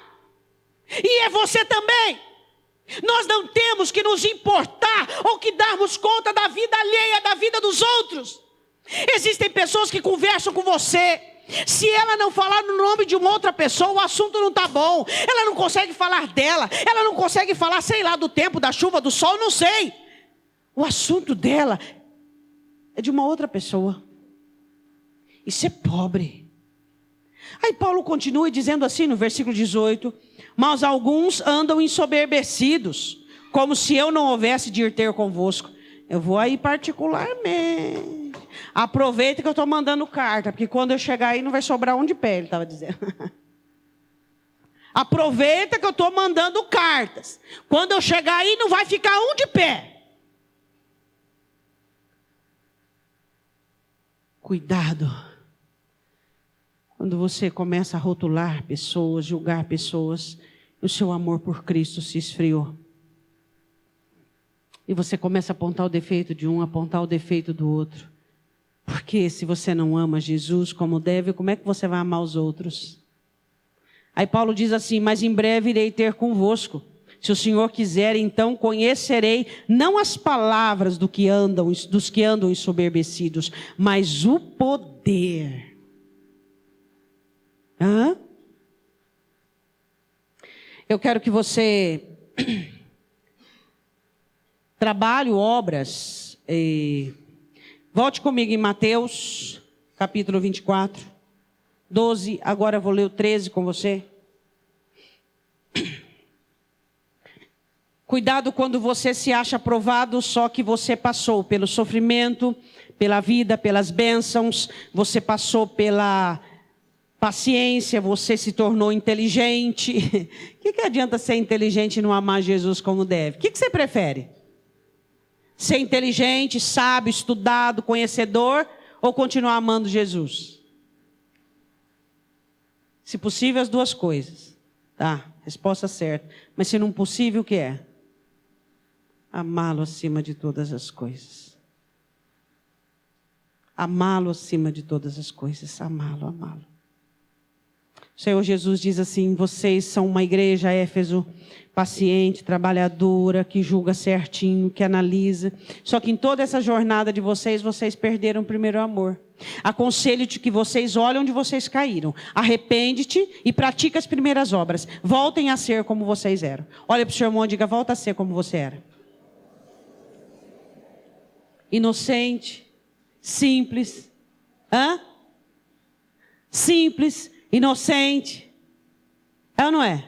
Speaker 1: E é você também. Nós não temos que nos importar ou que darmos conta da vida alheia, da vida dos outros. Existem pessoas que conversam com você. Se ela não falar no nome de uma outra pessoa, o assunto não está bom. Ela não consegue falar dela. Ela não consegue falar, sei lá, do tempo, da chuva, do sol, não sei. O assunto dela é de uma outra pessoa. Isso é pobre. Aí Paulo continua dizendo assim no versículo 18. Mas alguns andam ensoberbecidos, como se eu não houvesse de ir ter convosco. Eu vou aí particularmente. Aproveita que eu estou mandando carta, porque quando eu chegar aí não vai sobrar um de pé, ele estava dizendo. Aproveita que eu estou mandando cartas. Quando eu chegar aí não vai ficar um de pé. Cuidado. Quando você começa a rotular pessoas, julgar pessoas, o seu amor por Cristo se esfriou. E você começa a apontar o defeito de um, apontar o defeito do outro. Porque se você não ama Jesus como deve, como é que você vai amar os outros? Aí Paulo diz assim, mas em breve irei ter convosco. Se o Senhor quiser, então conhecerei não as palavras dos que andam ensoberbecidos, mas o poder. Hã? Eu quero que você trabalhe obras. Volte comigo em Mateus, capítulo 24, 12. Agora eu vou ler o 13 com você. Cuidado quando você se acha aprovado, só que você passou pelo sofrimento, pela vida, pelas bênçãos, você passou pela paciência, você se tornou inteligente. O que adianta ser inteligente e não amar Jesus como deve? O que você prefere? Ser inteligente, sábio, estudado, conhecedor, ou continuar amando Jesus? Se possível, as duas coisas. Tá, resposta certa. Mas se não possível, o que é? Amá-lo acima de todas as coisas. Amá-lo acima de todas as coisas. Amá-lo, amá-lo. O Senhor Jesus diz assim, vocês são uma igreja, Éfeso, paciente, trabalhadora, que julga certinho, que analisa. Só que em toda essa jornada de vocês, vocês perderam o primeiro amor. Aconselho-te que vocês olhem onde vocês caíram. Arrepende-te e pratica as primeiras obras. Voltem a ser como vocês eram. Olha para o seu irmão e diga, volta a ser como você era. Inocente, simples. Hã? Simples, inocente. É ou não é?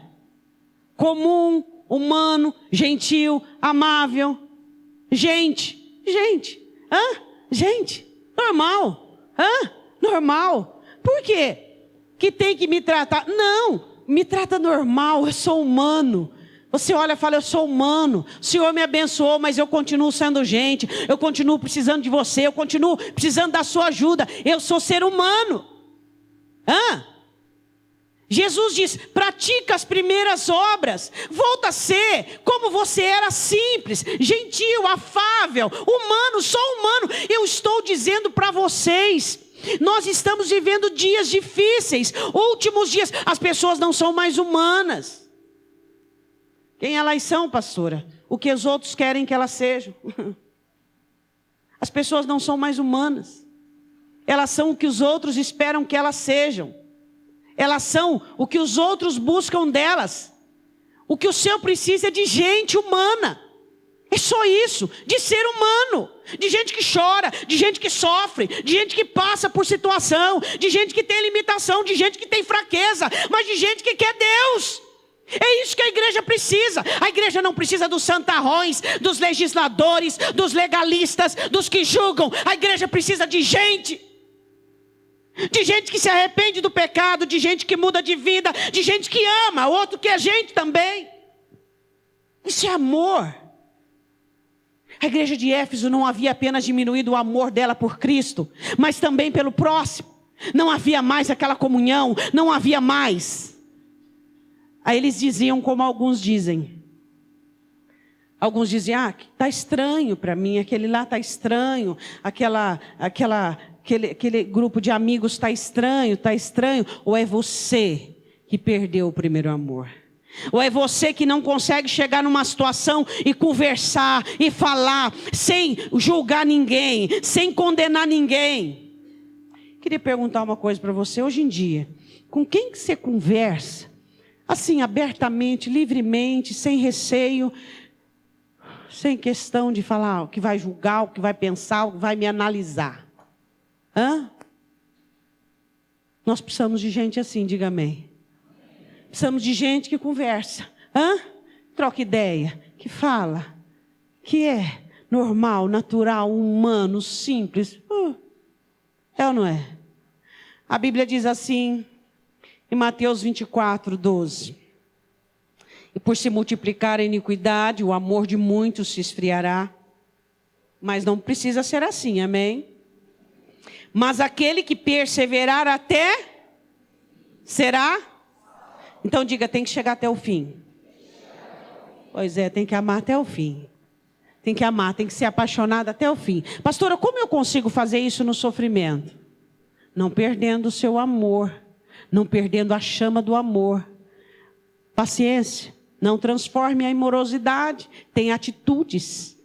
Speaker 1: Comum, humano, gentil, amável. Gente. Normal. Normal. Por quê? Que tem que me tratar? Não, me trata normal, eu sou humano. Você olha e fala, eu sou humano. O Senhor me abençoou, mas eu continuo sendo gente. Eu continuo precisando de você, eu continuo precisando da sua ajuda. Eu sou ser humano. Jesus diz, pratica as primeiras obras. Volta a ser como você era, simples, gentil, afável, humano, só humano. Eu estou dizendo para vocês, nós estamos vivendo dias difíceis, últimos dias. As pessoas não são mais humanas. Quem elas são, pastora? O que os outros querem que elas sejam. As pessoas não são mais humanas. Elas são o que os outros esperam que elas sejam. Elas são o que os outros buscam delas. O que o seu precisa é de gente humana. É só isso, de ser humano. De gente que chora, de gente que sofre, de gente que passa por situação, de gente que tem limitação, de gente que tem fraqueza, mas de gente que quer Deus. É isso que a igreja precisa. A igreja não precisa dos santarrões, dos legisladores, dos legalistas, dos que julgam. A igreja precisa de gente que se arrepende do pecado, de gente que muda de vida, de gente que ama, outro que é gente também. Isso é amor. A igreja de Éfeso não havia apenas diminuído o amor dela por Cristo, mas também pelo próximo. Não havia mais aquela comunhão, não havia mais. Aí eles diziam como alguns dizem. Alguns diziam, está estranho para mim, aquele lá está estranho, aquele grupo de amigos está estranho. Ou é você que perdeu o primeiro amor? Ou é você que não consegue chegar numa situação e conversar e falar sem julgar ninguém, sem condenar ninguém? Queria perguntar uma coisa para você. Hoje em dia, com quem que você conversa? Assim, abertamente, livremente, sem receio, sem questão de falar o que vai julgar, o que vai pensar, o que vai me analisar. Nós precisamos de gente assim, diga amém. Precisamos de gente que conversa, troca ideia, que fala, que é normal, natural, humano, simples. É ou não é? A Bíblia diz assim, em Mateus 24, 12. E por se multiplicar a iniquidade, o amor de muitos se esfriará. Mas não precisa ser assim, amém? Mas aquele que perseverar até, será? Então diga, tem que chegar até o fim. Pois é, tem que amar até o fim. Tem que amar, tem que ser apaixonado até o fim. Pastora, como eu consigo fazer isso no sofrimento? Não perdendo o seu amor. Não perdendo a chama do amor. Paciência. Não transforme a imorosidade. Tem atitudes.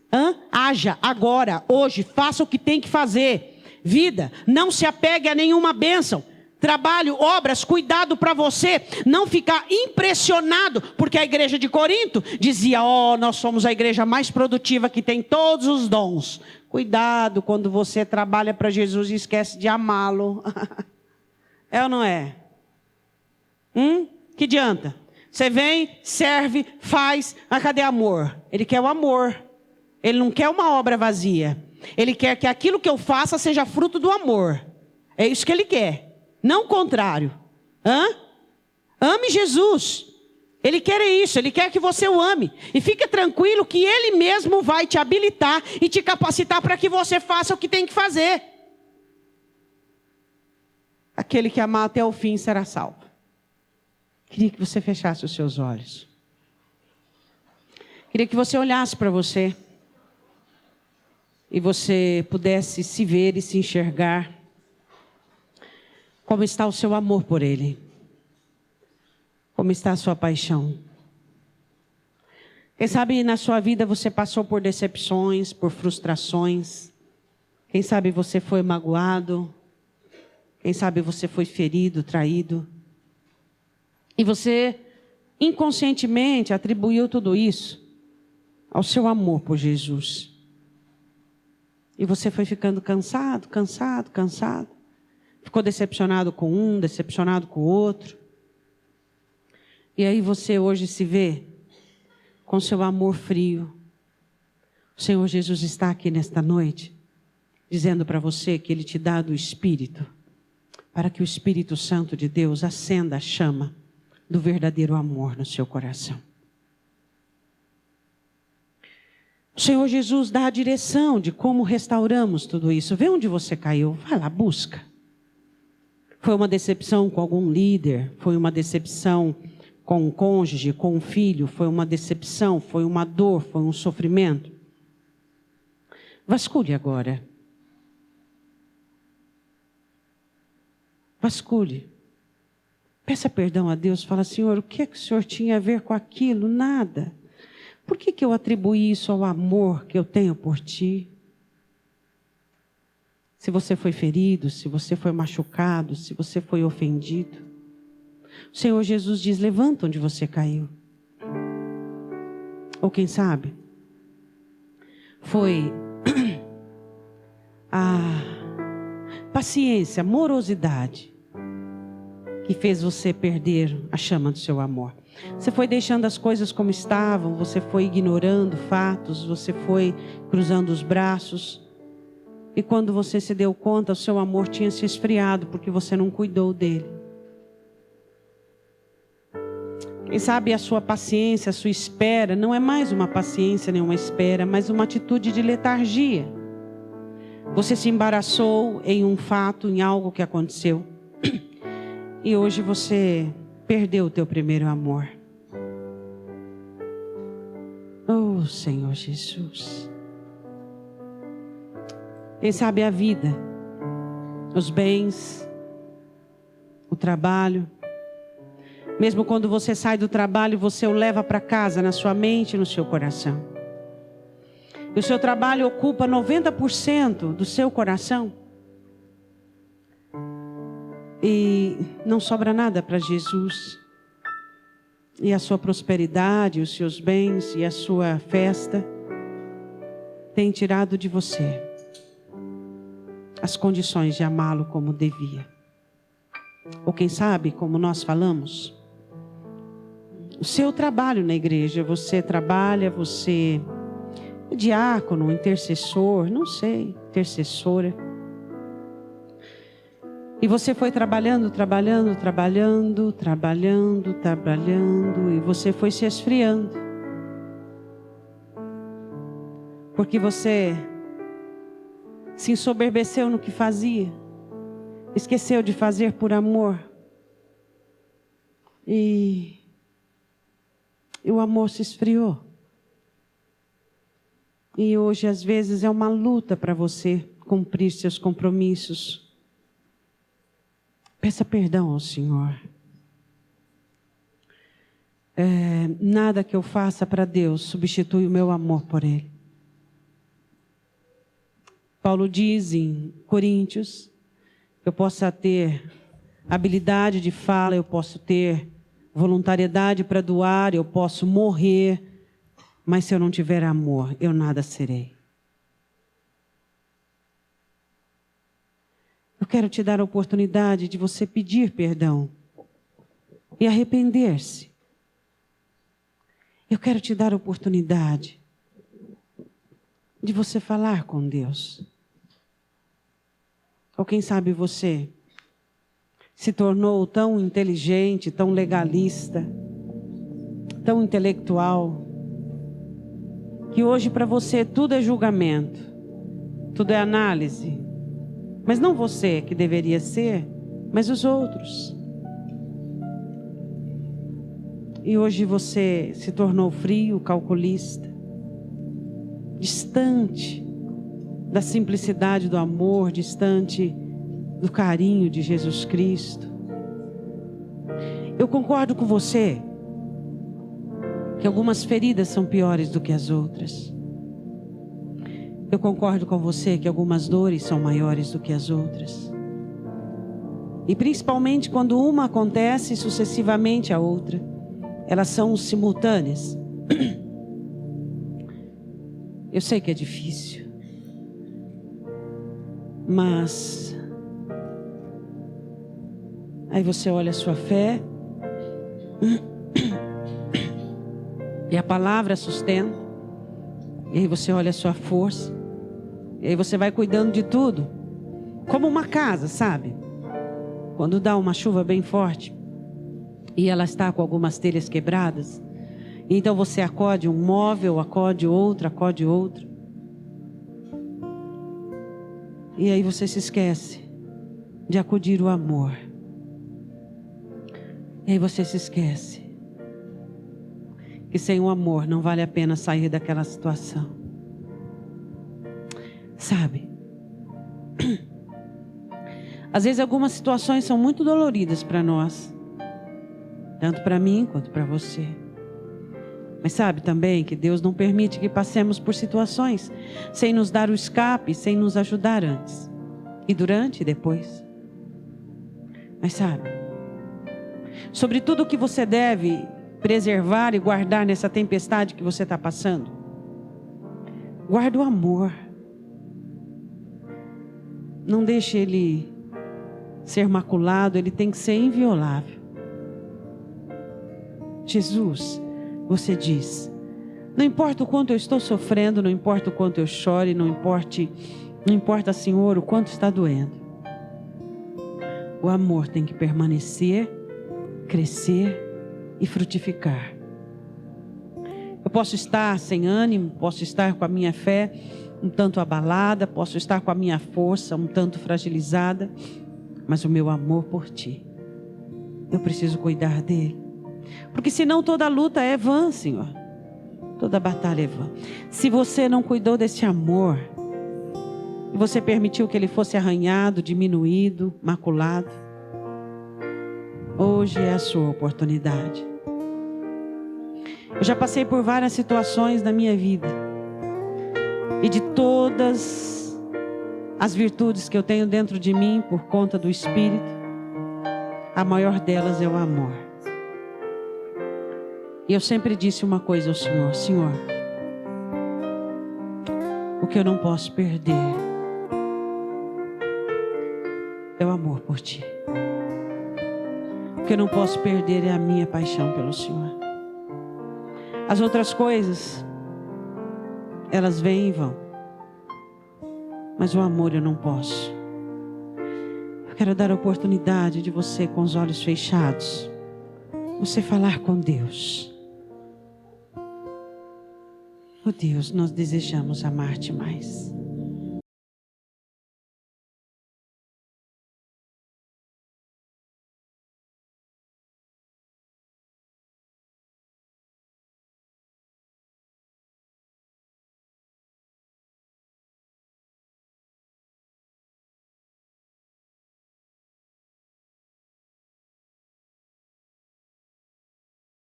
Speaker 1: Haja agora, hoje. Faça o que tem que fazer. Vida. Não se apegue a nenhuma bênção. Trabalho, obras, cuidado para você não ficar impressionado. Porque a igreja de Corinto dizia, nós somos a igreja mais produtiva que tem todos os dons. Cuidado quando você trabalha para Jesus e esquece de amá-lo. É ou não é? Que adianta? Você vem, serve, faz, mas cadê amor? Ele quer o amor. Ele não quer uma obra vazia. Ele quer que aquilo que eu faça seja fruto do amor. É isso que ele quer. Não o contrário. Ame Jesus. Ele quer isso. Ele quer que você o ame. E fique tranquilo que Ele mesmo vai te habilitar e te capacitar para que você faça o que tem que fazer. Aquele que amar até o fim será salvo. Queria que você fechasse os seus olhos. Queria que você olhasse para você. E você pudesse se ver e se enxergar. Como está o seu amor por Ele? Como está a sua paixão? Quem sabe na sua vida você passou por decepções, por frustrações. Quem sabe você foi magoado. Quem sabe você foi ferido, traído. E você inconscientemente atribuiu tudo isso ao seu amor por Jesus. E você foi ficando cansado. Ficou decepcionado com um, decepcionado com o outro. E aí você hoje se vê com seu amor frio. O Senhor Jesus está aqui nesta noite, dizendo para você que Ele te dá do Espírito, para que o Espírito Santo de Deus acenda a chama do verdadeiro amor no seu coração. O Senhor Jesus dá a direção de como restauramos tudo isso. Vê onde você caiu, vai lá, busca. Foi uma decepção com algum líder, foi uma decepção com um cônjuge, com um filho, foi uma decepção, foi uma dor, foi um sofrimento. Vasculhe agora. Vasculhe. Peça perdão a Deus, fala, Senhor, o que é que o Senhor tinha a ver com aquilo? Nada. Por que eu atribuí isso ao amor que eu tenho por Ti? Se você foi ferido, se você foi machucado, se você foi ofendido. O Senhor Jesus diz, levanta onde você caiu. Ou quem sabe, foi a paciência, morosidade, que fez você perder a chama do seu amor. Você foi deixando as coisas como estavam, você foi ignorando fatos, você foi cruzando os braços. E quando você se deu conta, o seu amor tinha se esfriado porque você não cuidou dele. Quem sabe a sua paciência, a sua espera, não é mais uma paciência nem uma espera, mas uma atitude de letargia. Você se embaraçou em um fato, em algo que aconteceu. E hoje você perdeu o teu primeiro amor. Oh, Senhor Jesus. Quem sabe a vida, os bens, o trabalho. Mesmo quando você sai do trabalho, você o leva para casa, na sua mente e no seu coração. E o seu trabalho ocupa 90% do seu coração. E não sobra nada para Jesus. E a sua prosperidade, os seus bens e a sua festa tem tirado de você as condições de amá-lo como devia. Ou quem sabe, como nós falamos, o seu trabalho na igreja, você trabalha, você é diácono, intercessor, não sei, intercessora. E você foi trabalhando, e você foi se esfriando. Porque você se ensoberbeceu no que fazia. Esqueceu de fazer por amor. E o amor se esfriou. E hoje, às vezes, é uma luta para você cumprir seus compromissos. Peça perdão ao Senhor. Nada que eu faça para Deus substitui o meu amor por Ele. Paulo diz em Coríntios, eu possa ter habilidade de fala, eu posso ter voluntariedade para doar, eu posso morrer, mas se eu não tiver amor, eu nada serei. Eu quero te dar a oportunidade de você pedir perdão e arrepender-se. Eu quero te dar a oportunidade de você falar com Deus. Ou quem sabe você se tornou tão inteligente, tão legalista, tão intelectual, que hoje para você tudo é julgamento, tudo é análise. Mas não você que deveria ser, mas os outros. E hoje você se tornou frio, calculista, distante da simplicidade do amor, distante do carinho de Jesus Cristo. Eu concordo com você que algumas feridas são piores do que as outras. Eu concordo com você que algumas dores são maiores do que as outras. E principalmente quando uma acontece sucessivamente à outra, elas são simultâneas. Eu sei que é difícil. Mas aí você olha a sua fé e a palavra sustenta. E aí você olha a sua força. E aí você vai cuidando de tudo. Como uma casa, sabe? Quando dá uma chuva bem forte e ela está com algumas telhas quebradas, então você acode um móvel, acode outro. E aí você se esquece de acudir o amor. E aí você se esquece que sem o amor não vale a pena sair daquela situação. Sabe? Às vezes algumas situações são muito doloridas para nós. Tanto para mim quanto para você. Mas sabe também que Deus não permite que passemos por situações sem nos dar o escape, sem nos ajudar antes. E durante e depois. Mas sabe, sobre tudo o que você deve preservar e guardar nessa tempestade que você está passando, guarda o amor. Não deixe ele ser maculado, ele tem que ser inviolável. Jesus, você diz: não importa o quanto eu estou sofrendo, não importa o quanto eu chore, não importa, Senhor, o quanto está doendo. O amor tem que permanecer, crescer e frutificar. Eu posso estar sem ânimo, posso estar com a minha fé um tanto abalada, posso estar com a minha força um tanto fragilizada, mas o meu amor por ti, eu preciso cuidar dele. Porque senão toda luta é vã, Senhor. Toda batalha é vã. Se você não cuidou desse amor, e você permitiu que ele fosse arranhado, diminuído, maculado, hoje é a sua oportunidade. Eu já passei por várias situações na minha vida, e de todas as virtudes que eu tenho dentro de mim por conta do Espírito, a maior delas é o amor. E eu sempre disse uma coisa ao Senhor: Senhor, o que eu não posso perder é o amor por ti. O que eu não posso perder é a minha paixão pelo Senhor. As outras coisas, elas vêm e vão, mas o amor eu não posso. Eu quero dar a oportunidade de você, com os olhos fechados, você falar com Deus. Oh Deus, nós desejamos amar-te mais.